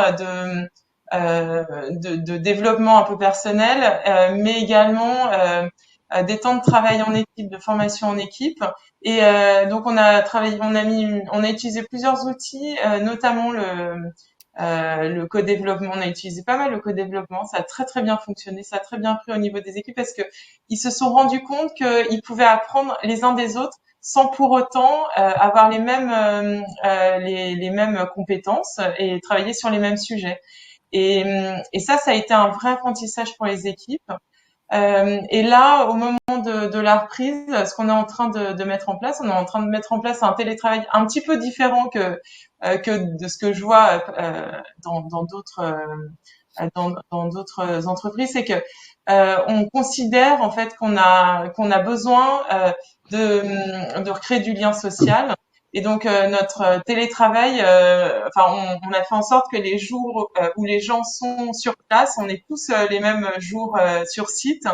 E: de développement un peu personnel, mais également des temps de travail en équipe, de formation en équipe. Et donc on a utilisé plusieurs outils, notamment le co-développement. On a utilisé pas mal le co-développement. Ça a très très bien fonctionné, ça a très bien pris au niveau des équipes parce que ils se sont rendus compte qu'ils pouvaient apprendre les uns des autres sans pour autant avoir les mêmes compétences et travailler sur les mêmes sujets. Et ça a été un vrai apprentissage pour les équipes. Et là, au moment de la reprise, ce qu'on est en train de mettre en place, on est en train de mettre en place un télétravail un petit peu différent que de ce que je vois dans d'autres entreprises, c'est que on considère en fait qu'on a besoin de recréer du lien social. Et donc notre télétravail, on a fait en sorte que les jours où les gens sont sur place, on est tous les mêmes jours sur site.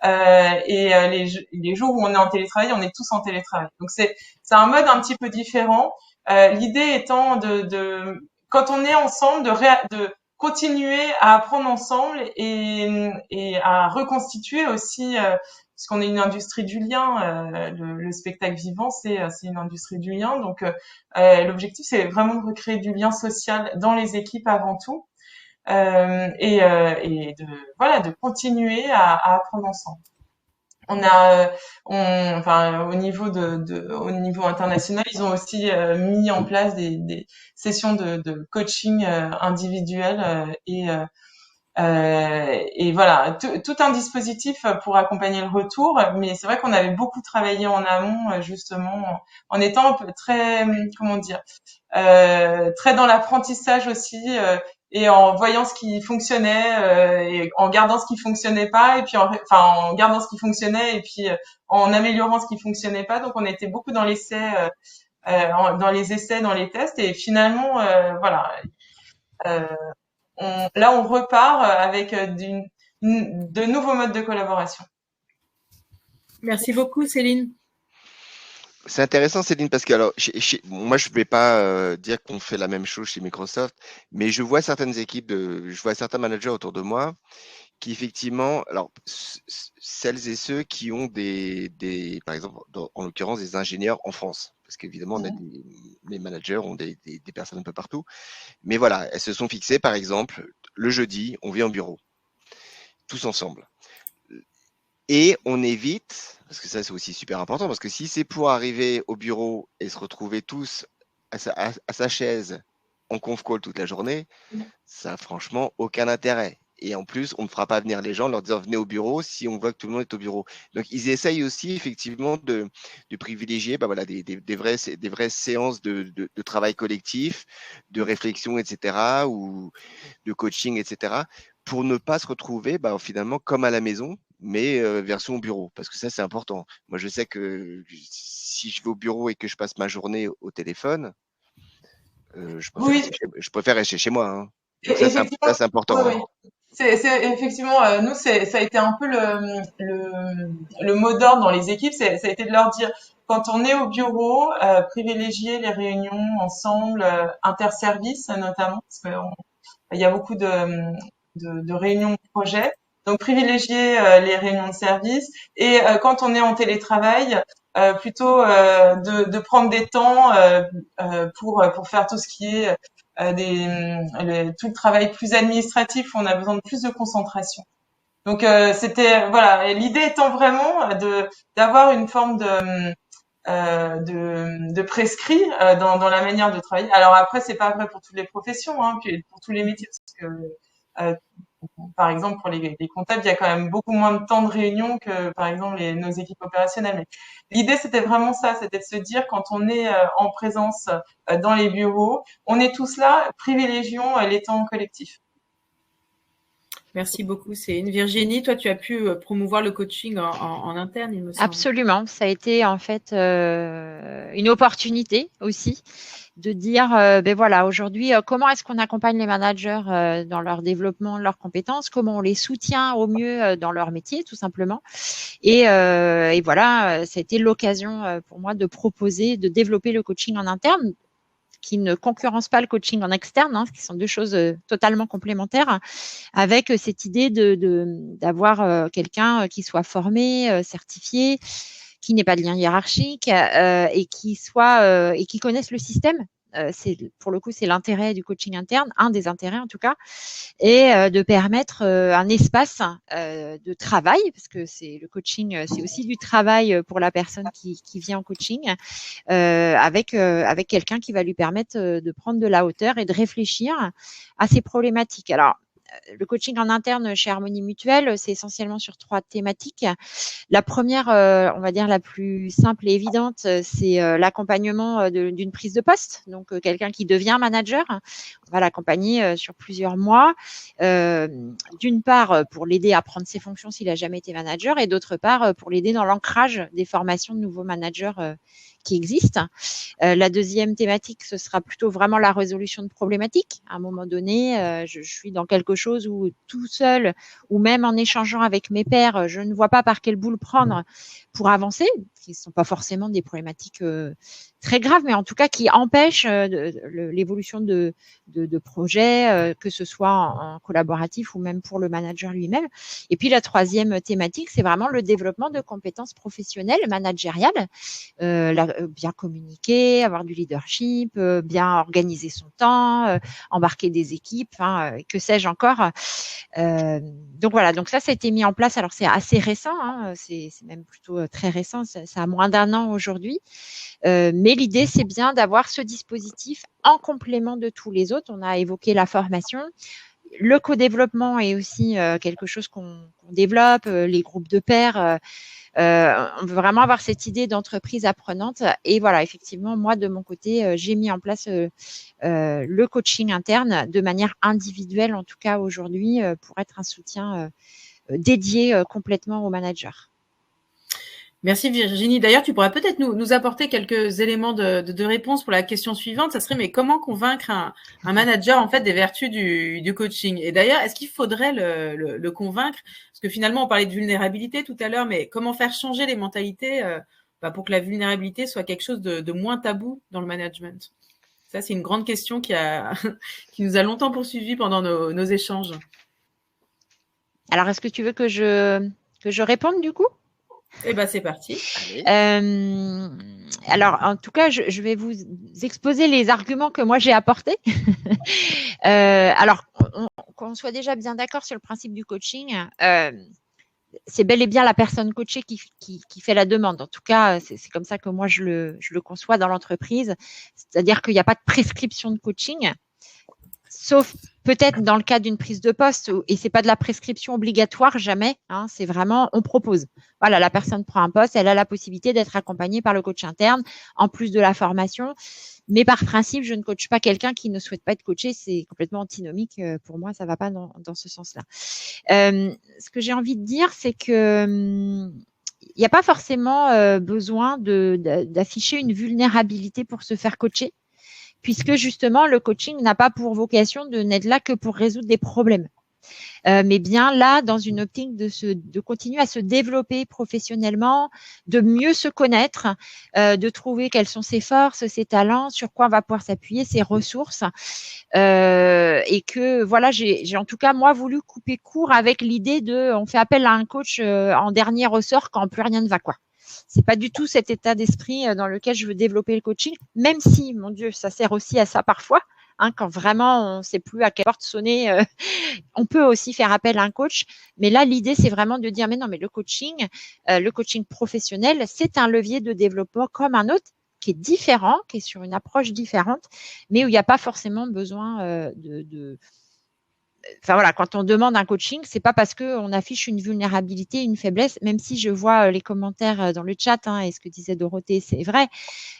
E: Les jours où on est en télétravail, on est tous en télétravail. Donc c'est un mode un petit peu différent. L'idée étant quand on est ensemble, de continuer à apprendre ensemble et à reconstituer aussi, puisqu'on est une industrie du lien, le spectacle vivant, c'est une industrie du lien. Donc l'objectif, c'est vraiment de recréer du lien social dans les équipes avant tout, et de continuer à apprendre ensemble. Au niveau international, ils ont aussi mis en place des sessions de coaching individuel et voilà, tout un dispositif pour accompagner le retour. Mais c'est vrai qu'on avait beaucoup travaillé en amont, justement, en étant un peu très, comment dire, très dans l'apprentissage aussi, et en voyant ce qui fonctionnait, et en gardant ce qui fonctionnait pas, et puis en gardant ce qui fonctionnait, et puis en améliorant ce qui fonctionnait pas. Donc on était beaucoup dans l'essai, dans les essais, dans les tests, et finalement, voilà. Là, on repart avec de nouveaux modes de collaboration.
A: Merci beaucoup, Céline.
B: C'est intéressant, Céline, parce que alors, moi, je ne vais pas dire qu'on fait la même chose chez Microsoft, mais je vois certaines équipes, je vois certains managers autour de moi qui, effectivement, alors, celles et ceux qui ont par exemple, en l'occurrence, des ingénieurs en France, parce qu'évidemment, les managers ont des personnes un peu partout, mais voilà, elles se sont fixées, par exemple, le jeudi, on vient au bureau, tous ensemble. Et on évite, parce que ça c'est aussi super important, parce que si c'est pour arriver au bureau et se retrouver tous à sa chaise en conf call toute la journée, ça n'a franchement aucun intérêt. Et en plus, on ne fera pas venir les gens en leur disant venez au bureau si on voit que tout le monde est au bureau. Donc ils essayent aussi effectivement de privilégier des vraies séances de travail collectif, de réflexion, etc., ou de coaching, etc., pour ne pas se retrouver finalement comme à la maison, mais version au bureau, parce que ça, c'est important. Moi, je sais que si je vais au bureau et que je passe ma journée au téléphone, je préfère rester chez moi. Hein. Donc ça, c'est important.
E: Oui, oui. C'est effectivement, nous, ça a été un peu le mot d'ordre dans les équipes, ça a été de leur dire, quand on est au bureau, privilégier les réunions ensemble, interservices notamment, parce qu'il y a beaucoup de réunions de projet. Donc privilégier les réunions de service, et quand on est en télétravail, plutôt de prendre des temps pour faire tout ce qui est tout le travail plus administratif, où on a besoin de plus de concentration. Donc c'était voilà, l'idée étant vraiment d'avoir une forme de prescrit dans la manière de travailler. Alors après, c'est pas vrai pour toutes les professions, hein, puis pour tous les métiers, parce que par exemple, pour les comptables, il y a quand même beaucoup moins de temps de réunion que, par exemple, nos équipes opérationnelles. Mais l'idée, c'était vraiment ça, c'était de se dire, quand on est en présence dans les bureaux, on est tous là, privilégions les temps collectifs.
A: Merci beaucoup. C'est une Virginie. Toi, tu as pu promouvoir le coaching en interne, il me semble.
D: Absolument. Ça a été en fait une opportunité aussi de dire, ben voilà, aujourd'hui, comment est-ce qu'on accompagne les managers dans leur développement, leurs compétences, comment on les soutient au mieux dans leur métier, tout simplement. Et voilà, ça a été l'occasion pour moi de proposer, de développer le coaching en interne, qui ne concurrence pas le coaching en externe, hein, qui sont deux choses totalement complémentaires, avec cette idée d'avoir quelqu'un qui soit formé, certifié, qui n'ait pas de lien hiérarchique et qui connaisse le système. Pour le coup, c'est l'intérêt du coaching interne, un des intérêts en tout cas, et de permettre un espace de travail, parce que le coaching, c'est aussi du travail pour la personne qui vient en coaching, avec quelqu'un qui va lui permettre de prendre de la hauteur et de réfléchir à ces problématiques. Alors, le coaching en interne chez Harmonie Mutuelle, c'est essentiellement sur 3 thématiques. La première, on va dire la plus simple et évidente, c'est l'accompagnement d'une prise de poste. Donc, quelqu'un qui devient manager, on va l'accompagner sur plusieurs mois. D'une part, pour l'aider à prendre ses fonctions s'il n'a jamais été manager, et d'autre part, pour l'aider dans l'ancrage des formations de nouveaux managers qui existent. La deuxième thématique, ce sera plutôt vraiment la résolution de problématiques. À un moment donné, je suis dans quelque chose où tout seul, ou même en échangeant avec mes pairs, je ne vois pas par quelle boule prendre pour avancer, qui ne sont pas forcément des problématiques très graves, mais en tout cas qui empêchent l'évolution de projets, que ce soit en collaboratif ou même pour le manager lui-même. Et puis la troisième thématique, c'est vraiment le développement de compétences professionnelles, managériales, bien communiquer, avoir du leadership, bien organiser son temps, embarquer des équipes, que sais-je encore. Donc voilà, donc ça a été mis en place. Alors c'est assez récent, c'est même plutôt très récent, ça a moins d'1 an aujourd'hui. Mais l'idée, c'est bien d'avoir ce dispositif en complément de tous les autres. On a évoqué la formation. Le co-développement est aussi quelque chose qu'on développe, les groupes de pairs. On veut vraiment avoir cette idée d'entreprise apprenante. Et voilà, effectivement, moi, de mon côté, j'ai mis en place le coaching interne de manière individuelle, en tout cas aujourd'hui, pour être un soutien dédié complètement aux managers.
A: Merci Virginie. D'ailleurs, tu pourrais peut-être nous apporter quelques éléments de réponse pour la question suivante. Ça serait, mais comment convaincre un manager en fait des vertus du coaching? Et d'ailleurs, est-ce qu'il faudrait le convaincre? Parce que finalement, on parlait de vulnérabilité tout à l'heure, mais comment faire changer les mentalités pour que la vulnérabilité soit quelque chose de moins tabou dans le management? Ça, c'est une grande question qui nous a longtemps poursuivis pendant nos échanges.
D: Alors, est-ce que tu veux que je réponde du coup?
A: Eh ben, c'est parti.
D: Alors, en tout cas, je vais vous exposer les arguments que moi j'ai apportés. Alors, qu'on soit déjà bien d'accord sur le principe du coaching, c'est bel et bien la personne coachée qui fait la demande. En tout cas, c'est comme ça que moi je le conçois dans l'entreprise. C'est-à-dire qu'il n'y a pas de prescription de coaching, sauf peut-être dans le cas d'une prise de poste, et c'est pas de la prescription obligatoire, jamais. C'est vraiment, on propose. Voilà, la personne prend un poste, elle a la possibilité d'être accompagnée par le coach interne, en plus de la formation. Mais par principe, je ne coache pas quelqu'un qui ne souhaite pas être coaché. C'est complètement antinomique. Pour moi, ça va pas dans ce sens-là. Ce que j'ai envie de dire, c'est que il n'y a pas forcément besoin d'afficher une vulnérabilité pour se faire coacher, puisque justement, le coaching n'a pas pour vocation de n'être là que pour résoudre des problèmes. Mais bien là, dans une optique de continuer à se développer professionnellement, de mieux se connaître, de trouver quelles sont ses forces, ses talents, sur quoi on va pouvoir s'appuyer, ses ressources. Et que voilà, j'ai en tout cas, moi, voulu couper court avec l'idée on fait appel à un coach en dernier ressort quand plus rien ne va, quoi. C'est pas du tout cet état d'esprit dans lequel je veux développer le coaching, même si, mon Dieu, ça sert aussi à ça parfois. Quand vraiment on ne sait plus à quelle porte sonner, on peut aussi faire appel à un coach. Mais là, l'idée, c'est vraiment de dire, mais non, mais le coaching professionnel, c'est un levier de développement comme un autre, qui est différent, qui est sur une approche différente, mais où il n'y a pas forcément besoin Enfin voilà, quand on demande un coaching, c'est pas parce qu'on affiche une vulnérabilité, une faiblesse, même si je vois les commentaires dans le chat, et ce que disait Dorothée, c'est vrai.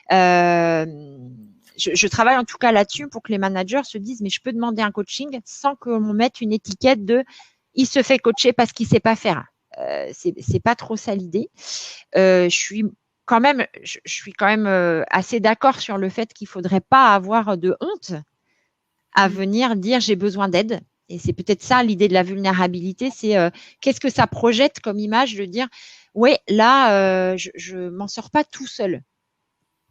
D: Je travaille en tout cas là-dessus pour que les managers se disent, mais je peux demander un coaching sans qu'on mette une étiquette de il se fait coacher parce qu'il sait pas faire. C'est pas trop ça l'idée. Je suis quand même assez d'accord sur le fait qu'il faudrait pas avoir de honte à venir dire j'ai besoin d'aide. Et c'est peut-être ça l'idée de la vulnérabilité, c'est qu'est-ce que ça projette comme image de dire ouais là je m'en sors pas tout seul.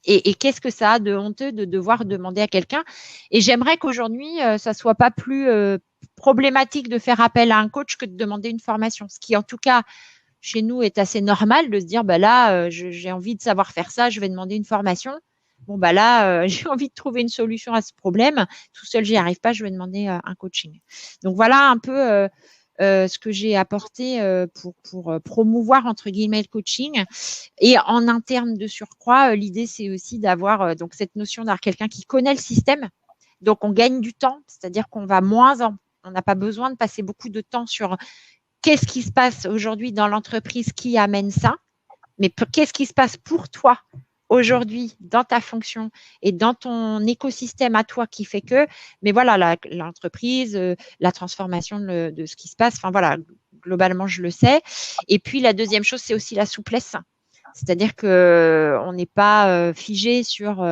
D: Et qu'est-ce que ça a de honteux de devoir demander à quelqu'un. Et j'aimerais qu'aujourd'hui ça soit pas plus problématique de faire appel à un coach que de demander une formation, ce qui en tout cas chez nous est assez normal de se dire bah là j'ai envie de savoir faire ça, je vais demander une formation. Bon bah là j'ai envie de trouver une solution à ce problème, tout seul j'y arrive pas, je vais demander un coaching. Donc voilà un peu ce que j'ai apporté pour promouvoir entre guillemets le coaching. Et en interne de surcroît, l'idée c'est aussi d'avoir donc cette notion d'avoir quelqu'un qui connaît le système. Donc on gagne du temps, c'est-à-dire qu'on va on n'a pas besoin de passer beaucoup de temps sur qu'est-ce qui se passe aujourd'hui dans l'entreprise qui amène ça, mais qu'est-ce qui se passe pour toi aujourd'hui dans ta fonction et dans ton écosystème à toi qui fait que, mais voilà, l'entreprise, la transformation de ce qui se passe, enfin voilà, globalement, je le sais. Et puis, la deuxième chose, c'est aussi la souplesse. C'est-à-dire qu'on n'est pas figé sur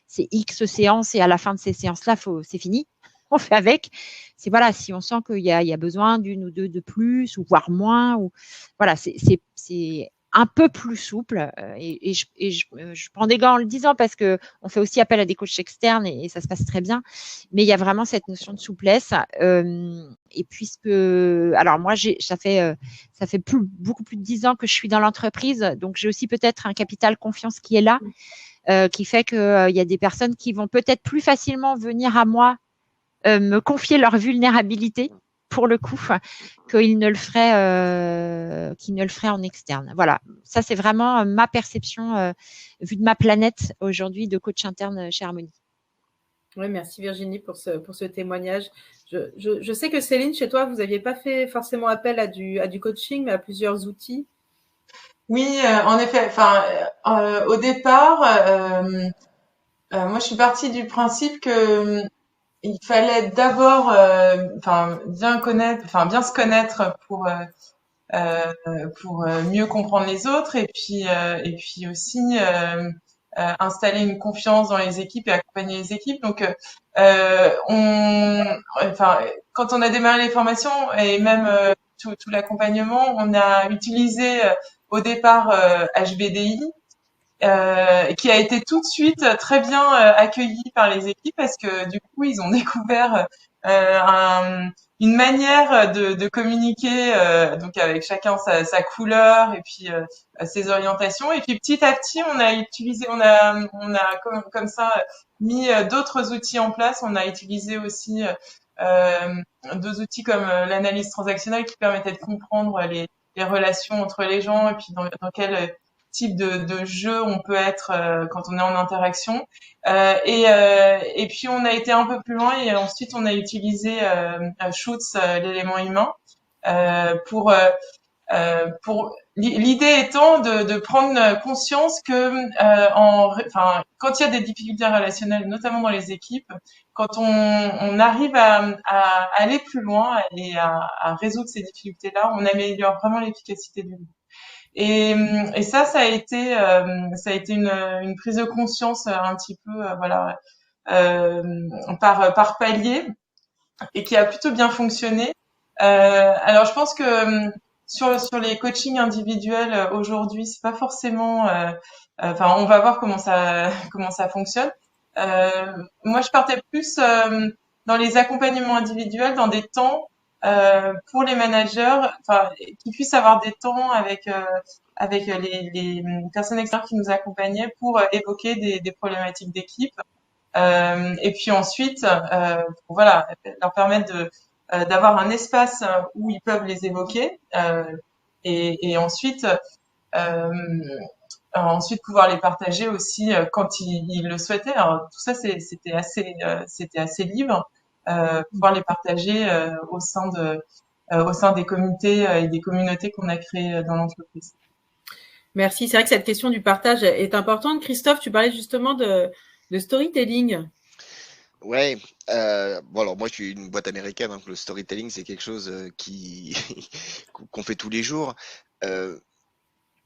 D: ces X séances et à la fin de ces séances-là, c'est fini. On fait avec. C'est voilà, si on sent qu'il y a besoin d'une ou deux de plus, ou voire moins, ou voilà, c'est un peu plus souple. Et je prends des gants en le disant parce que on fait aussi appel à des coachs externes et ça se passe très bien. Mais il y a vraiment cette notion de souplesse. Et puisque, alors moi, ça fait beaucoup plus de 10 ans que je suis dans l'entreprise, donc j'ai aussi peut-être un capital confiance qui est là, qui fait que il y a des personnes qui vont peut-être plus facilement venir à moi me confier leur vulnérabilité pour le coup qu'ils ne le feraient en externe. Voilà, ça c'est vraiment ma perception vue de ma planète aujourd'hui de coach interne chez Harmonie.
A: Oui, merci Virginie pour ce témoignage. Je sais que Céline, chez toi, vous n'aviez pas fait forcément appel à du coaching, mais à plusieurs outils.
E: Oui, en effet. Enfin, au départ, moi, je suis partie du principe que il fallait d'abord, bien se connaître pour mieux comprendre les autres, et puis aussi installer une confiance dans les équipes et accompagner les équipes. Donc, quand on a démarré les formations et même tout l'accompagnement, on a utilisé au départ HBDI, qui a été tout de suite très bien accueilli par les équipes parce que du coup ils ont découvert une manière de communiquer, donc avec chacun sa couleur et puis ses orientations, et puis petit à petit on a comme ça mis d'autres outils en place. On a utilisé aussi d'autres outils comme l'analyse transactionnelle qui permettait de comprendre les relations entre les gens et puis dans quel type de jeu on peut être quand on est en interaction, et puis on a été un peu plus loin et ensuite on a utilisé Schutz, l'élément humain, pour l'idée étant de prendre conscience que quand il y a des difficultés relationnelles, notamment dans les équipes, quand on arrive à aller plus loin et à résoudre ces difficultés-là, on améliore vraiment l'efficacité du groupe. Et ça a été une prise de conscience un petit peu par palier, et qui a plutôt bien fonctionné. Alors je pense que sur les coachings individuels aujourd'hui, c'est pas forcément on va voir comment ça fonctionne. Moi je partais plus dans les accompagnements individuels, dans des temps pour les managers, qui puissent avoir des temps avec les personnes externes qui nous accompagnaient pour évoquer des problématiques d'équipe, et puis ensuite pour leur permettre d'avoir un espace où ils peuvent les évoquer, et ensuite pouvoir les partager aussi quand ils le souhaitaient. Alors tout ça c'était assez libre, pouvoir les partager au sein des comités et des communautés qu'on a créées dans l'entreprise.
A: Merci. C'est vrai que cette question du partage est importante. Christophe, tu parlais justement de storytelling.
B: Ouais, bon alors moi je suis une boîte américaine, donc le storytelling c'est quelque chose qui qu'on fait tous les jours. Euh,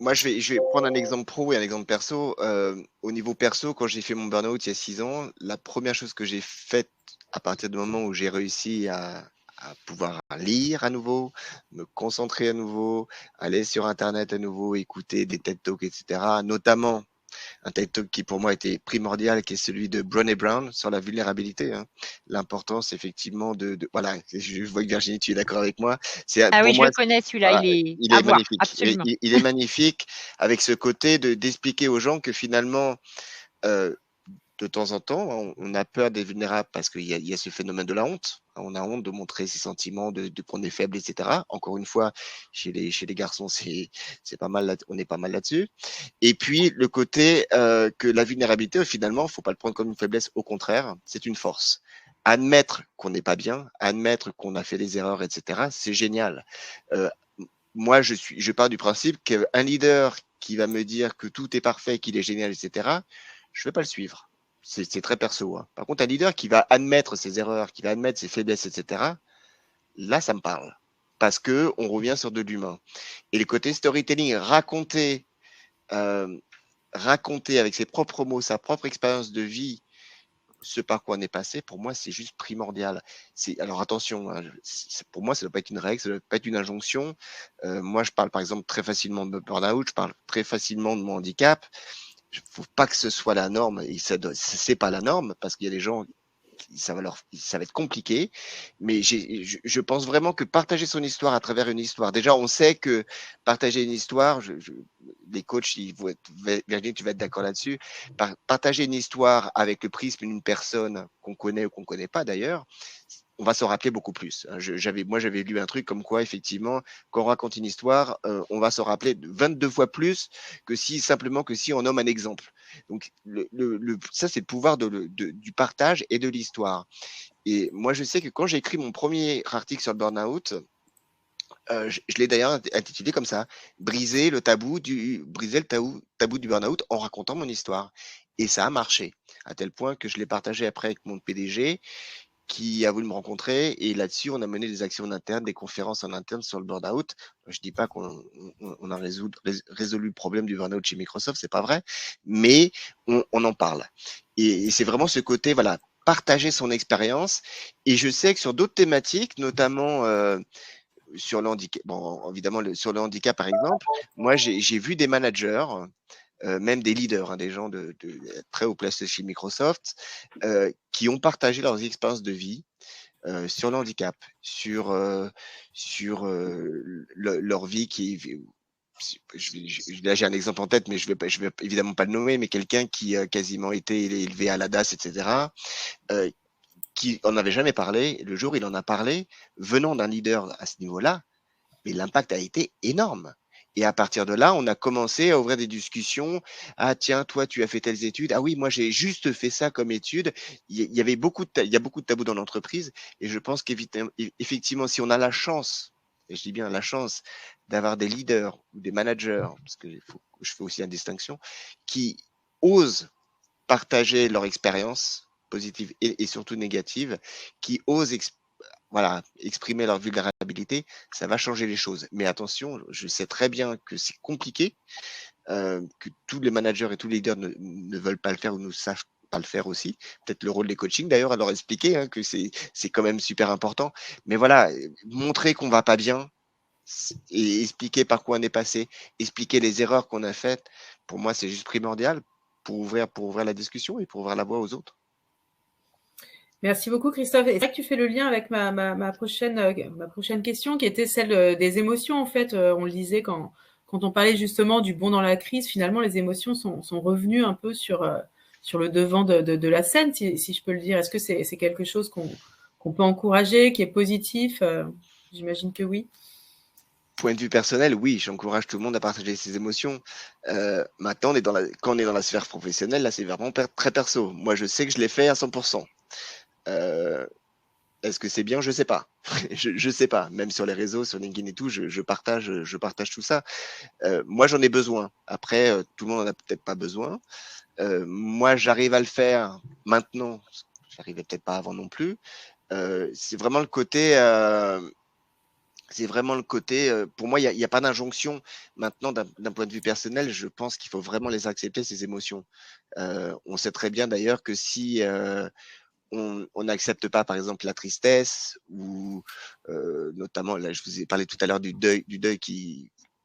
B: Moi je vais prendre un exemple pro et un exemple perso. Au niveau perso, quand j'ai fait mon burn-out il y a 6 ans, la première chose que j'ai faite à partir du moment où j'ai réussi à pouvoir lire à nouveau, me concentrer à nouveau, aller sur Internet à nouveau, écouter des TED Talks, etc. Notamment un TED Talk qui pour moi était primordial, qui est celui de Brené Brown sur la vulnérabilité, hein. L'importance effectivement voilà, je vois que Virginie, tu es d'accord avec moi. C'est
D: Ah oui,
B: pour
D: je
B: moi,
D: le connais celui-là,
B: voilà,
D: il est
B: il
D: à
B: est
D: voir,
B: magnifique.
D: absolument.
B: Il est magnifique avec ce côté d'expliquer aux gens que finalement, euh, de temps en temps, on a peur des vulnérables parce qu'il y a ce phénomène de la honte. On a honte de montrer ses sentiments, de qu'on est faible, etc. Encore une fois, chez les garçons, c'est pas mal, on est pas mal là-dessus. Et puis le côté que la vulnérabilité, finalement, faut pas le prendre comme une faiblesse. Au contraire, c'est une force. Admettre qu'on n'est pas bien, admettre qu'on a fait des erreurs, etc. C'est génial. Euh, Moi, je pars du principe qu'un leader qui va me dire que tout est parfait, qu'il est génial, etc. Je vais pas le suivre. C'est très perso, hein. Par contre, un leader qui va admettre ses erreurs, qui va admettre ses faiblesses, etc. Là, ça me parle parce que on revient sur de l'humain. Et le côté storytelling, euh, raconter avec ses propres mots, sa propre expérience de vie, ce par quoi on est passé, pour moi, c'est juste primordial. Alors attention, hein, pour moi, ça ne doit pas être une règle, ça ne doit pas être une injonction. Moi, je parle par exemple très facilement de burn-out, je parle très facilement de mon handicap. Il ne faut pas que ce soit la norme, et c'est pas la norme, parce qu'il y a des gens ça va être compliqué, mais je pense vraiment que partager son histoire à travers une histoire, déjà on sait que partager une histoire, les coachs, Virginie, tu vas être d'accord là-dessus, partager une histoire avec le prisme d'une personne qu'on connaît ou qu'on ne connaît pas d'ailleurs, on va s'en rappeler beaucoup plus. Moi, j'avais lu un truc comme quoi, effectivement, quand on raconte une histoire, on va s'en rappeler 22 fois plus que si on nomme un exemple. Donc, ça, c'est le pouvoir du partage et de l'histoire. Et moi, je sais que quand j'ai écrit mon premier article sur le burn-out, je l'ai d'ailleurs intitulé comme ça, briser le tabou du burn-out en racontant mon histoire. Et ça a marché, à tel point que je l'ai partagé après avec mon PDG, qui a voulu me rencontrer. Et là-dessus, on a mené des actions en interne, des conférences en interne sur le burn-out. Je dis pas qu'on a résolu le problème du burn-out chez Microsoft, c'est pas vrai, mais on en parle. Et c'est vraiment ce côté, voilà, partager son expérience. Et je sais que sur d'autres thématiques, notamment sur le handicap, bon, évidemment, sur le handicap, par exemple, moi, j'ai vu des managers, même des leaders, hein, des gens de très haut placés chez Microsoft, qui ont partagé leurs expériences de vie sur le handicap, sur leur vie là j'ai un exemple en tête, mais je vais évidemment pas le nommer, mais quelqu'un qui a quasiment été élevé à la DAS, etc., euh, qui en avait jamais parlé. Le jour où il en a parlé, venant d'un leader à ce niveau-là, mais l'impact a été énorme. Et à partir de là, on a commencé à ouvrir des discussions. Ah tiens, toi, tu as fait telles études. Ah oui, moi, j'ai juste fait ça comme étude. Il y avait il y a beaucoup de tabous dans l'entreprise. Et je pense qu'effectivement, si on a la chance, et je dis bien la chance, d'avoir des leaders ou des managers, parce que je fais aussi une distinction, qui osent partager leur expérience positive et surtout négative, qui osent voilà, exprimer leur vulnérabilité, ça va changer les choses. Mais attention, je sais très bien que c'est compliqué, que tous les managers et tous les leaders ne veulent pas le faire ou ne savent pas le faire aussi. Peut-être le rôle des coachings d'ailleurs, à leur expliquer, hein, que c'est quand même super important. Mais voilà, montrer qu'on va pas bien et expliquer par quoi on est passé, expliquer les erreurs qu'on a faites, pour moi, c'est juste primordial pour ouvrir la discussion et pour ouvrir la voie aux autres.
A: Merci beaucoup, Christophe. Et c'est vrai que tu fais le lien avec ma prochaine question, qui était celle des émotions. En fait, on le disait quand on parlait justement du bond dans la crise, finalement, les émotions sont revenues un peu sur le devant de la scène, si je peux le dire. Est-ce que c'est quelque chose qu'on peut encourager, qui est positif? J'imagine que oui.
B: Point de vue personnel, oui, j'encourage tout le monde à partager ses émotions. Maintenant, quand on est dans la sphère professionnelle, là, c'est vraiment très perso. Moi, je sais que je l'ai fait à 100%. Est-ce que c'est bien? Je sais pas. Je sais pas. Même sur les réseaux, sur LinkedIn et tout, je partage tout ça. Moi, j'en ai besoin. Après, tout le monde en a peut-être pas besoin. Moi, j'arrive à le faire maintenant. j'arrivais peut-être pas avant non plus. C'est vraiment le côté, pour moi, il y a pas d'injonction. Maintenant, d'un point de vue personnel, je pense qu'il faut vraiment les accepter, ces émotions. On sait très bien d'ailleurs que si on n'accepte pas, par exemple, la tristesse ou notamment, là, je vous ai parlé tout à l'heure du deuil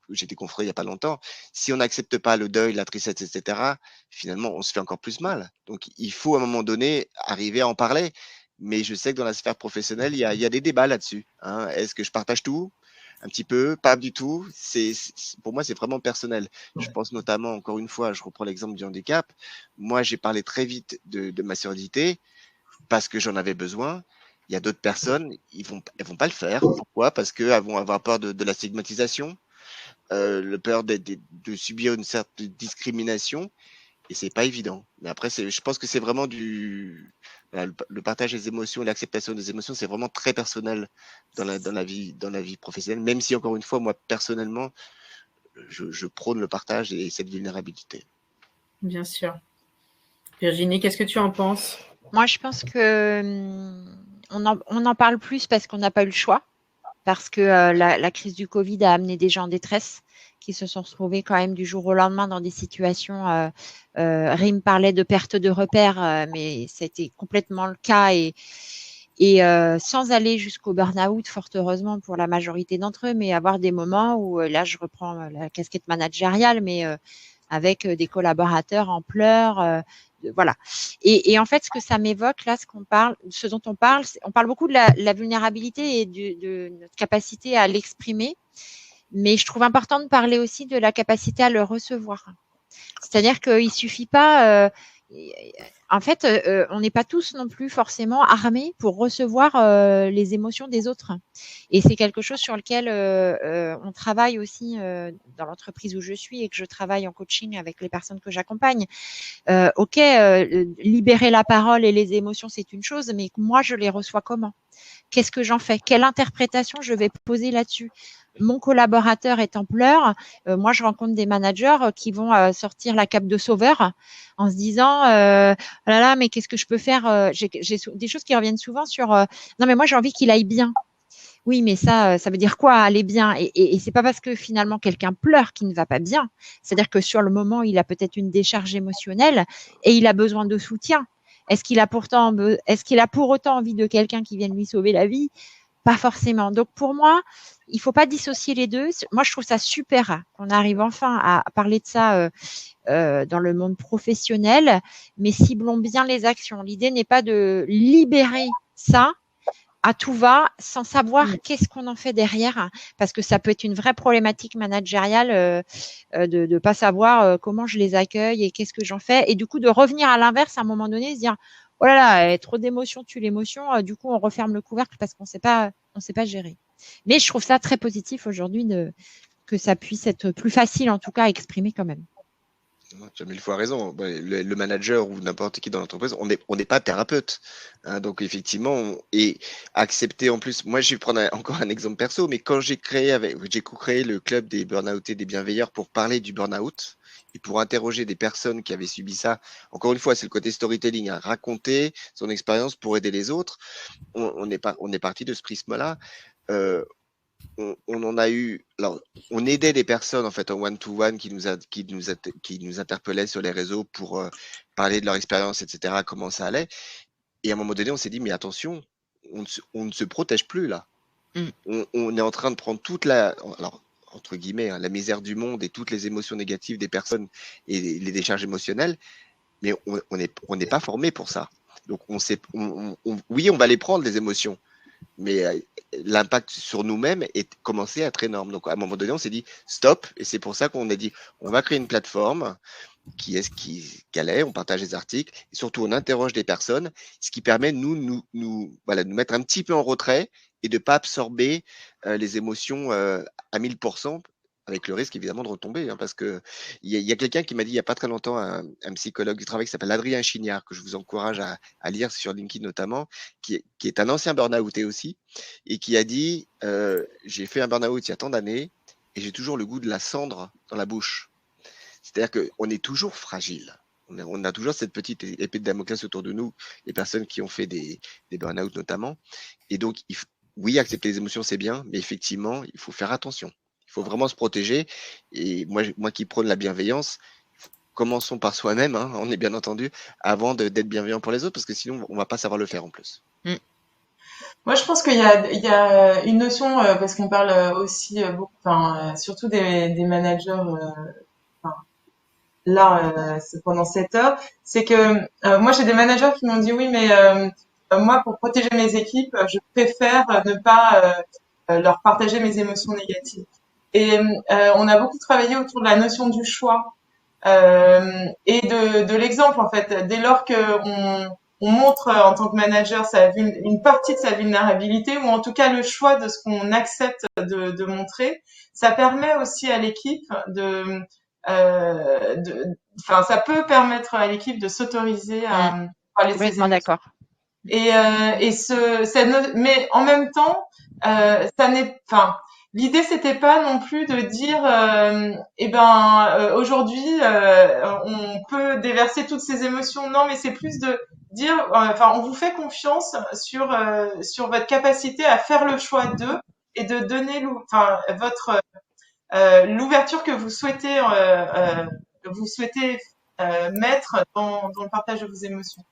B: où j'étais confronté il n'y a pas longtemps. Si on n'accepte pas le deuil, la tristesse, etc., finalement, on se fait encore plus mal. Donc, il faut à un moment donné arriver à en parler. Mais je sais que dans la sphère professionnelle, il y a des débats là-dessus, hein. Est-ce que je partage tout? Un petit peu, pas du tout. Pour moi, c'est vraiment personnel. Je pense notamment, encore une fois, je reprends l'exemple du handicap. Moi, j'ai parlé très vite de ma surdité parce que j'en avais besoin. Il y a d'autres personnes, elles vont pas le faire. Pourquoi? Parce qu'elles vont avoir peur de la stigmatisation, le peur de subir une certaine discrimination, et c'est pas évident. Mais après, je pense que c'est vraiment voilà, le partage des émotions, l'acceptation des émotions, c'est vraiment très personnel dans la vie professionnelle. Même si, encore une fois, moi personnellement, je prône le partage et cette vulnérabilité.
A: Bien sûr. Virginie, qu'est-ce que tu en penses?
D: Moi, je pense que on en parle plus parce qu'on n'a pas eu le choix, parce que la crise du Covid a amené des gens en détresse qui se sont retrouvés quand même du jour au lendemain dans des situations. Rim parlait de perte de repères, mais c'était complètement le cas et sans aller jusqu'au burn-out, fort heureusement pour la majorité d'entre eux, mais avoir des moments où, là, je reprends la casquette managériale, mais avec des collaborateurs en pleurs, voilà. Et en fait, ce que ça m'évoque là, ce dont on parle beaucoup de la vulnérabilité et de notre capacité à l'exprimer, mais je trouve important de parler aussi de la capacité à le recevoir. C'est-à-dire qu'il suffit pas. En fait, on n'est pas tous non plus forcément armés pour recevoir les émotions des autres. Et c'est quelque chose sur lequel on travaille aussi dans l'entreprise où je suis et que je travaille en coaching avec les personnes que j'accompagne. Libérer la parole et les émotions, c'est une chose, mais moi, je les reçois comment? Qu'est-ce que j'en fais? Quelle interprétation je vais poser là-dessus? Mon collaborateur est en pleurs. Moi, je rencontre des managers qui vont sortir la cape de sauveur en se disant oh là là, mais qu'est-ce que je peux faire? J'ai des choses qui reviennent souvent sur non, mais moi, j'ai envie qu'il aille bien. Oui, mais ça veut dire quoi, aller bien? Et c'est pas parce que finalement quelqu'un pleure qu'il ne va pas bien. C'est-à-dire que sur le moment, il a peut-être une décharge émotionnelle et il a besoin de soutien. Est-ce qu'il a pour autant envie de quelqu'un qui vienne lui sauver la vie? Pas forcément. Donc pour moi, il faut pas dissocier les deux. Moi, je trouve ça super qu'on arrive enfin à parler de ça dans le monde professionnel, mais ciblons bien les actions. L'idée n'est pas de libérer ça à tout va, sans savoir qu'est-ce qu'on en fait derrière, parce que ça peut être une vraie problématique managériale de ne pas savoir comment je les accueille et qu'est-ce que j'en fais, et du coup de revenir à l'inverse à un moment donné, se dire oh là là, trop d'émotions tue l'émotion, du coup on referme le couvercle parce qu'on sait pas gérer. Mais je trouve ça très positif aujourd'hui que ça puisse être plus facile en tout cas à exprimer quand même.
B: Tu as mille fois raison. Le manager ou n'importe qui dans l'entreprise, on n'est pas thérapeute, hein. Donc effectivement, et accepter en plus. Moi, je vais prendre encore un exemple perso, mais quand j'ai co-créé le club des burn-outés, des bienveilleurs pour parler du burn-out et pour interroger des personnes qui avaient subi ça. Encore une fois, c'est le côté storytelling, hein, raconter son expérience pour aider les autres. On est parti de ce prisme-là. On en a eu. Alors, on aidait des personnes en fait en one-to-one qui nous interpellaient sur les réseaux pour parler de leur expérience, etc., comment ça allait. Et à un moment donné, on s'est dit, mais attention, on ne se protège plus là. On est en train de prendre alors, entre guillemets, hein, la misère du monde et toutes les émotions négatives des personnes et les décharges émotionnelles, mais on n'est pas formé pour ça. Donc, oui, on va les prendre, les émotions, mais l'impact sur nous-mêmes est commencé à être énorme. Donc, à un moment donné, on s'est dit stop, et c'est pour ça qu'on a dit on va créer une plateforme qu'elle est, on partage des articles, et surtout on interroge des personnes, ce qui permet nous mettre un petit peu en retrait et de ne pas absorber les émotions à 1000%, avec le risque évidemment de retomber, hein, parce que il y a quelqu'un qui m'a dit il n'y a pas très longtemps, un psychologue du travail qui s'appelle Adrien Chignard, que je vous encourage à lire sur LinkedIn notamment, qui est un ancien burn-outé aussi, et qui a dit j'ai fait un burn-out il y a tant d'années et j'ai toujours le goût de la cendre dans la bouche. C'est-à-dire qu'on est toujours fragile. on a toujours cette petite épée de Damoclès autour de nous, les personnes qui ont fait des burn-out notamment. Et donc, oui, accepter les émotions, c'est bien, mais effectivement, il faut faire attention. Il faut vraiment se protéger. Et moi qui prône la bienveillance, commençons par soi-même, hein, on est bien entendu, avant d'être bienveillant pour les autres, parce que sinon, on va pas savoir le faire en plus.
E: Moi, je pense qu'il y a une notion, parce qu'on parle aussi beaucoup, surtout des managers, c'est pendant 7 heures, c'est que moi, j'ai des managers qui m'ont dit oui, mais moi, pour protéger mes équipes, je préfère ne pas leur partager mes émotions négatives. Et on a beaucoup travaillé autour de la notion du choix et de l'exemple, en fait. Dès lors que on montre en tant que manager une partie de sa vulnérabilité, ou en tout cas le choix de ce qu'on accepte de montrer, ça permet aussi à l'équipe ça peut permettre à l'équipe de s'autoriser à parler de ses
D: Complètement
E: émotions.
D: d'accord.
E: Mais en même temps, l'idée c'était pas non plus de dire, aujourd'hui, on peut déverser toutes ces émotions. Non, mais c'est plus de dire, on vous fait confiance sur votre capacité à faire le choix d'eux et de donner votre l'ouverture que vous souhaitez mettre dans le partage de vos émotions.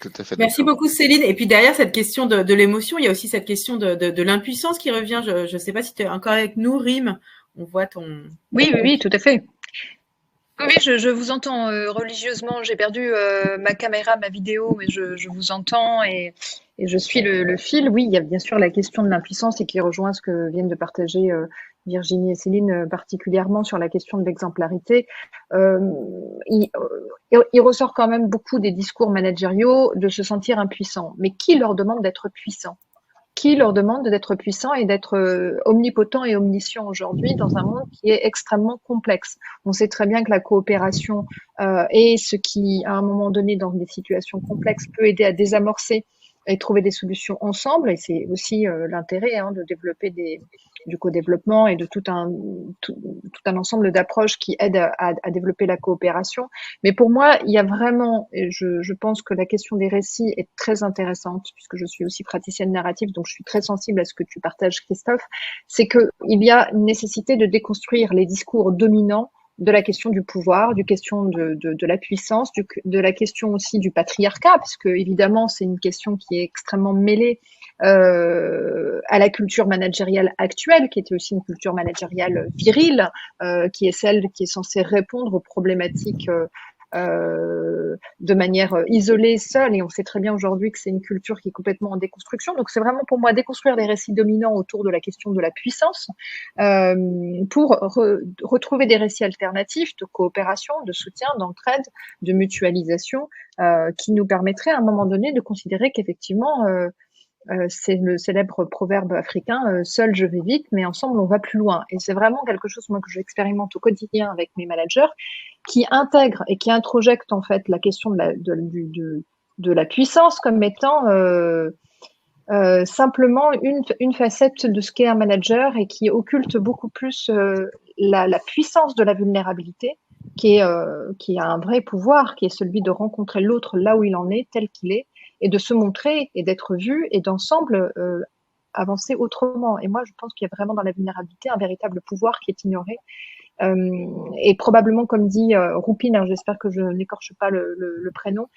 B: Tout à fait.
A: Merci beaucoup Céline. Et puis derrière cette question de l'émotion, il y a aussi cette question de l'impuissance qui revient. Je ne sais pas si tu es encore avec nous, Rim. On voit ton…
C: Oui, tout à fait. Oui, je vous entends religieusement. J'ai perdu ma caméra, ma vidéo, mais je vous entends et je suis le fil. Oui, il y a bien sûr la question de l'impuissance et qui rejoint ce que viennent de partager Virginie et Céline particulièrement sur la question de l'exemplarité. Il ressort quand même beaucoup des discours managériaux de se sentir impuissant. Mais qui leur demande d'être puissant ? Qui leur demande d'être puissant et d'être omnipotent et omniscient aujourd'hui dans un monde qui est extrêmement complexe. On sait très bien que la coopération est ce qui, à un moment donné, dans des situations complexes, peut aider à désamorcer et trouver des solutions ensemble. Et c'est aussi l'intérêt de développer du co-développement et de tout un ensemble d'approches qui aident à développer la coopération. Mais pour moi, il y a vraiment, et je pense que la question des récits est très intéressante, puisque je suis aussi praticienne narrative, donc je suis très sensible à ce que tu partages, Christophe, c'est qu'il y a une nécessité de déconstruire les discours dominants de la question du pouvoir, du question de la puissance, de la question aussi du patriarcat, parce que évidemment c'est une question qui est extrêmement mêlée à la culture managériale actuelle, qui était aussi une culture managériale virile, qui est celle qui est censée répondre aux problématiques de manière isolée, seule, et on sait très bien aujourd'hui que c'est une culture qui est complètement en déconstruction. Donc c'est vraiment pour moi déconstruire les récits dominants autour de la question de la puissance pour retrouver des récits alternatifs de coopération, de soutien, d'entraide, de mutualisation qui nous permettraient à un moment donné de considérer qu'effectivement c'est le célèbre proverbe africain seul je vais vite, mais ensemble on va plus loin. Et c'est vraiment quelque chose moi que j'expérimente au quotidien avec mes managers, qui intègrent et qui introjectent en fait la question de la puissance comme étant simplement une facette de ce qu'est un manager et qui occulte beaucoup plus la puissance de la vulnérabilité, qui a un vrai pouvoir, qui est celui de rencontrer l'autre là où il en est, tel qu'il est, et de se montrer et d'être vu et d'ensemble avancer autrement. Et moi, je pense qu'il y a vraiment dans la vulnérabilité un véritable pouvoir qui est ignoré. Et probablement, comme dit Roupine, alors j'espère que je n'écorche pas le prénom,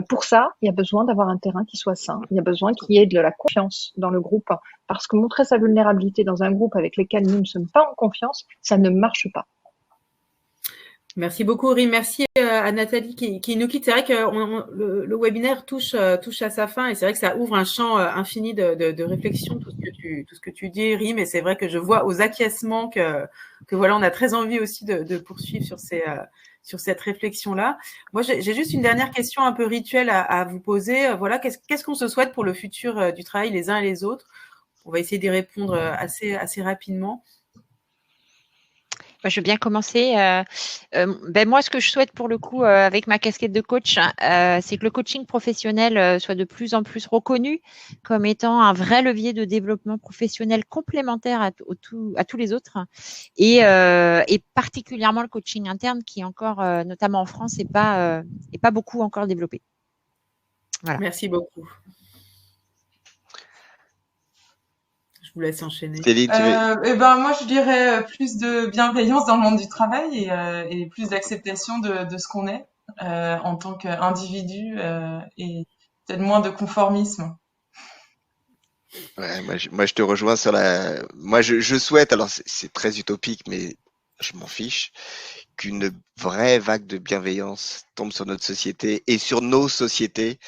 C: pour ça, il y a besoin d'avoir un terrain qui soit sain. Il y a besoin qu'il y ait de la confiance dans le groupe, parce que montrer sa vulnérabilité dans un groupe avec lequel nous ne sommes pas en confiance, ça ne marche pas.
A: Merci beaucoup, Rim. Merci à Nathalie qui nous quitte. C'est vrai que le webinaire touche à sa fin et c'est vrai que ça ouvre un champ infini de réflexion, tout ce que tu dis, Rim. Et c'est vrai que je vois aux acquiescements que voilà, on a très envie aussi de poursuivre sur cette réflexion-là. Moi, j'ai juste une dernière question un peu rituelle à vous poser. Voilà, qu'est-ce qu'on se souhaite pour le futur du travail les uns et les autres? On va essayer d'y répondre assez rapidement.
D: Je veux bien commencer. Moi, ce que je souhaite pour le coup, avec ma casquette de coach, c'est que le coaching professionnel soit de plus en plus reconnu comme étant un vrai levier de développement professionnel complémentaire à tous les autres, et particulièrement le coaching interne qui encore, notamment en France, n'est pas beaucoup encore développé. Voilà.
A: Merci beaucoup. Je vous laisse enchaîner.
B: Céline,
E: Moi, je dirais plus de bienveillance dans le monde du travail et plus d'acceptation de ce qu'on est en tant qu'individu et peut-être moins de conformisme.
B: Ouais, moi, je te rejoins sur la. Moi, je souhaite, alors c'est très utopique, mais je m'en fiche, qu'une vraie vague de bienveillance tombe sur notre société et sur nos sociétés.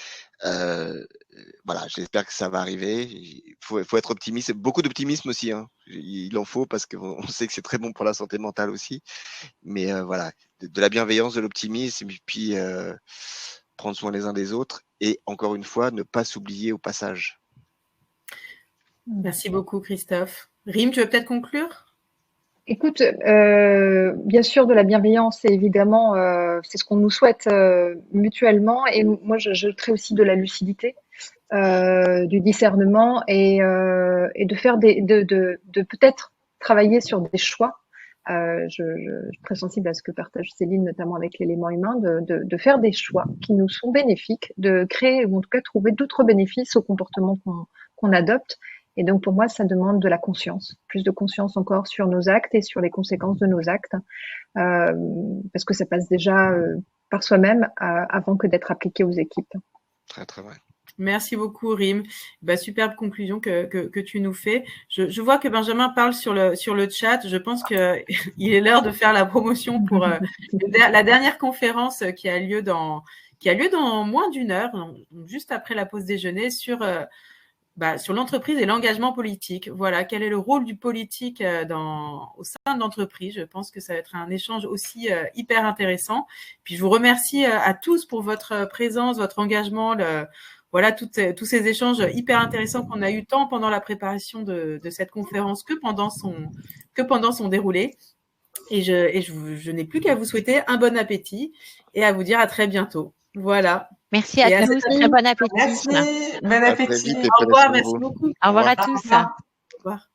B: Voilà, j'espère que ça va arriver. Il faut être optimiste, beaucoup d'optimisme aussi, hein. Il en faut parce qu'on sait que c'est très bon pour la santé mentale aussi. Mais voilà, de la bienveillance, de l'optimisme, et puis prendre soin les uns des autres. Et encore une fois, ne pas s'oublier au passage.
A: Merci beaucoup, Christophe. Rim, tu veux peut-être conclure?
C: Écoute, bien sûr, de la bienveillance, et évidemment, c'est ce qu'on nous souhaite mutuellement. Et moi, j'ajouterais aussi de la lucidité, du discernement, et de faire de peut-être travailler sur des choix. Je suis très sensible à ce que partage Céline, notamment avec l'élément humain, de faire des choix qui nous sont bénéfiques, de créer, ou en tout cas trouver d'autres bénéfices au comportement qu'on adopte. Et donc, pour moi, ça demande de la conscience, plus de conscience encore sur nos actes et sur les conséquences de nos actes, parce que ça passe déjà par soi-même avant que d'être appliqué aux équipes.
B: Très, très vrai.
A: Merci beaucoup, Rim. Superbe conclusion que tu nous fais. Je vois que Benjamin parle sur le chat. Je pense qu'il est l'heure de faire la promotion pour la dernière conférence qui a lieu dans moins d'une heure, juste après la pause déjeuner, sur l'entreprise et l'engagement politique. Voilà, quel est le rôle du politique au sein de l'entreprise. Je pense que ça va être un échange aussi hyper intéressant. Puis je vous remercie à tous pour votre présence, votre engagement, tous ces échanges hyper intéressants qu'on a eu tant pendant la préparation de cette conférence que pendant son déroulé. Et je n'ai plus qu'à vous souhaiter un bon appétit et à vous dire à très bientôt. Voilà.
D: Merci à tous. Très bon appétit.
E: Merci. Bon appétit.
A: Au revoir. Merci beaucoup.
D: Au revoir à tous.
A: Au revoir.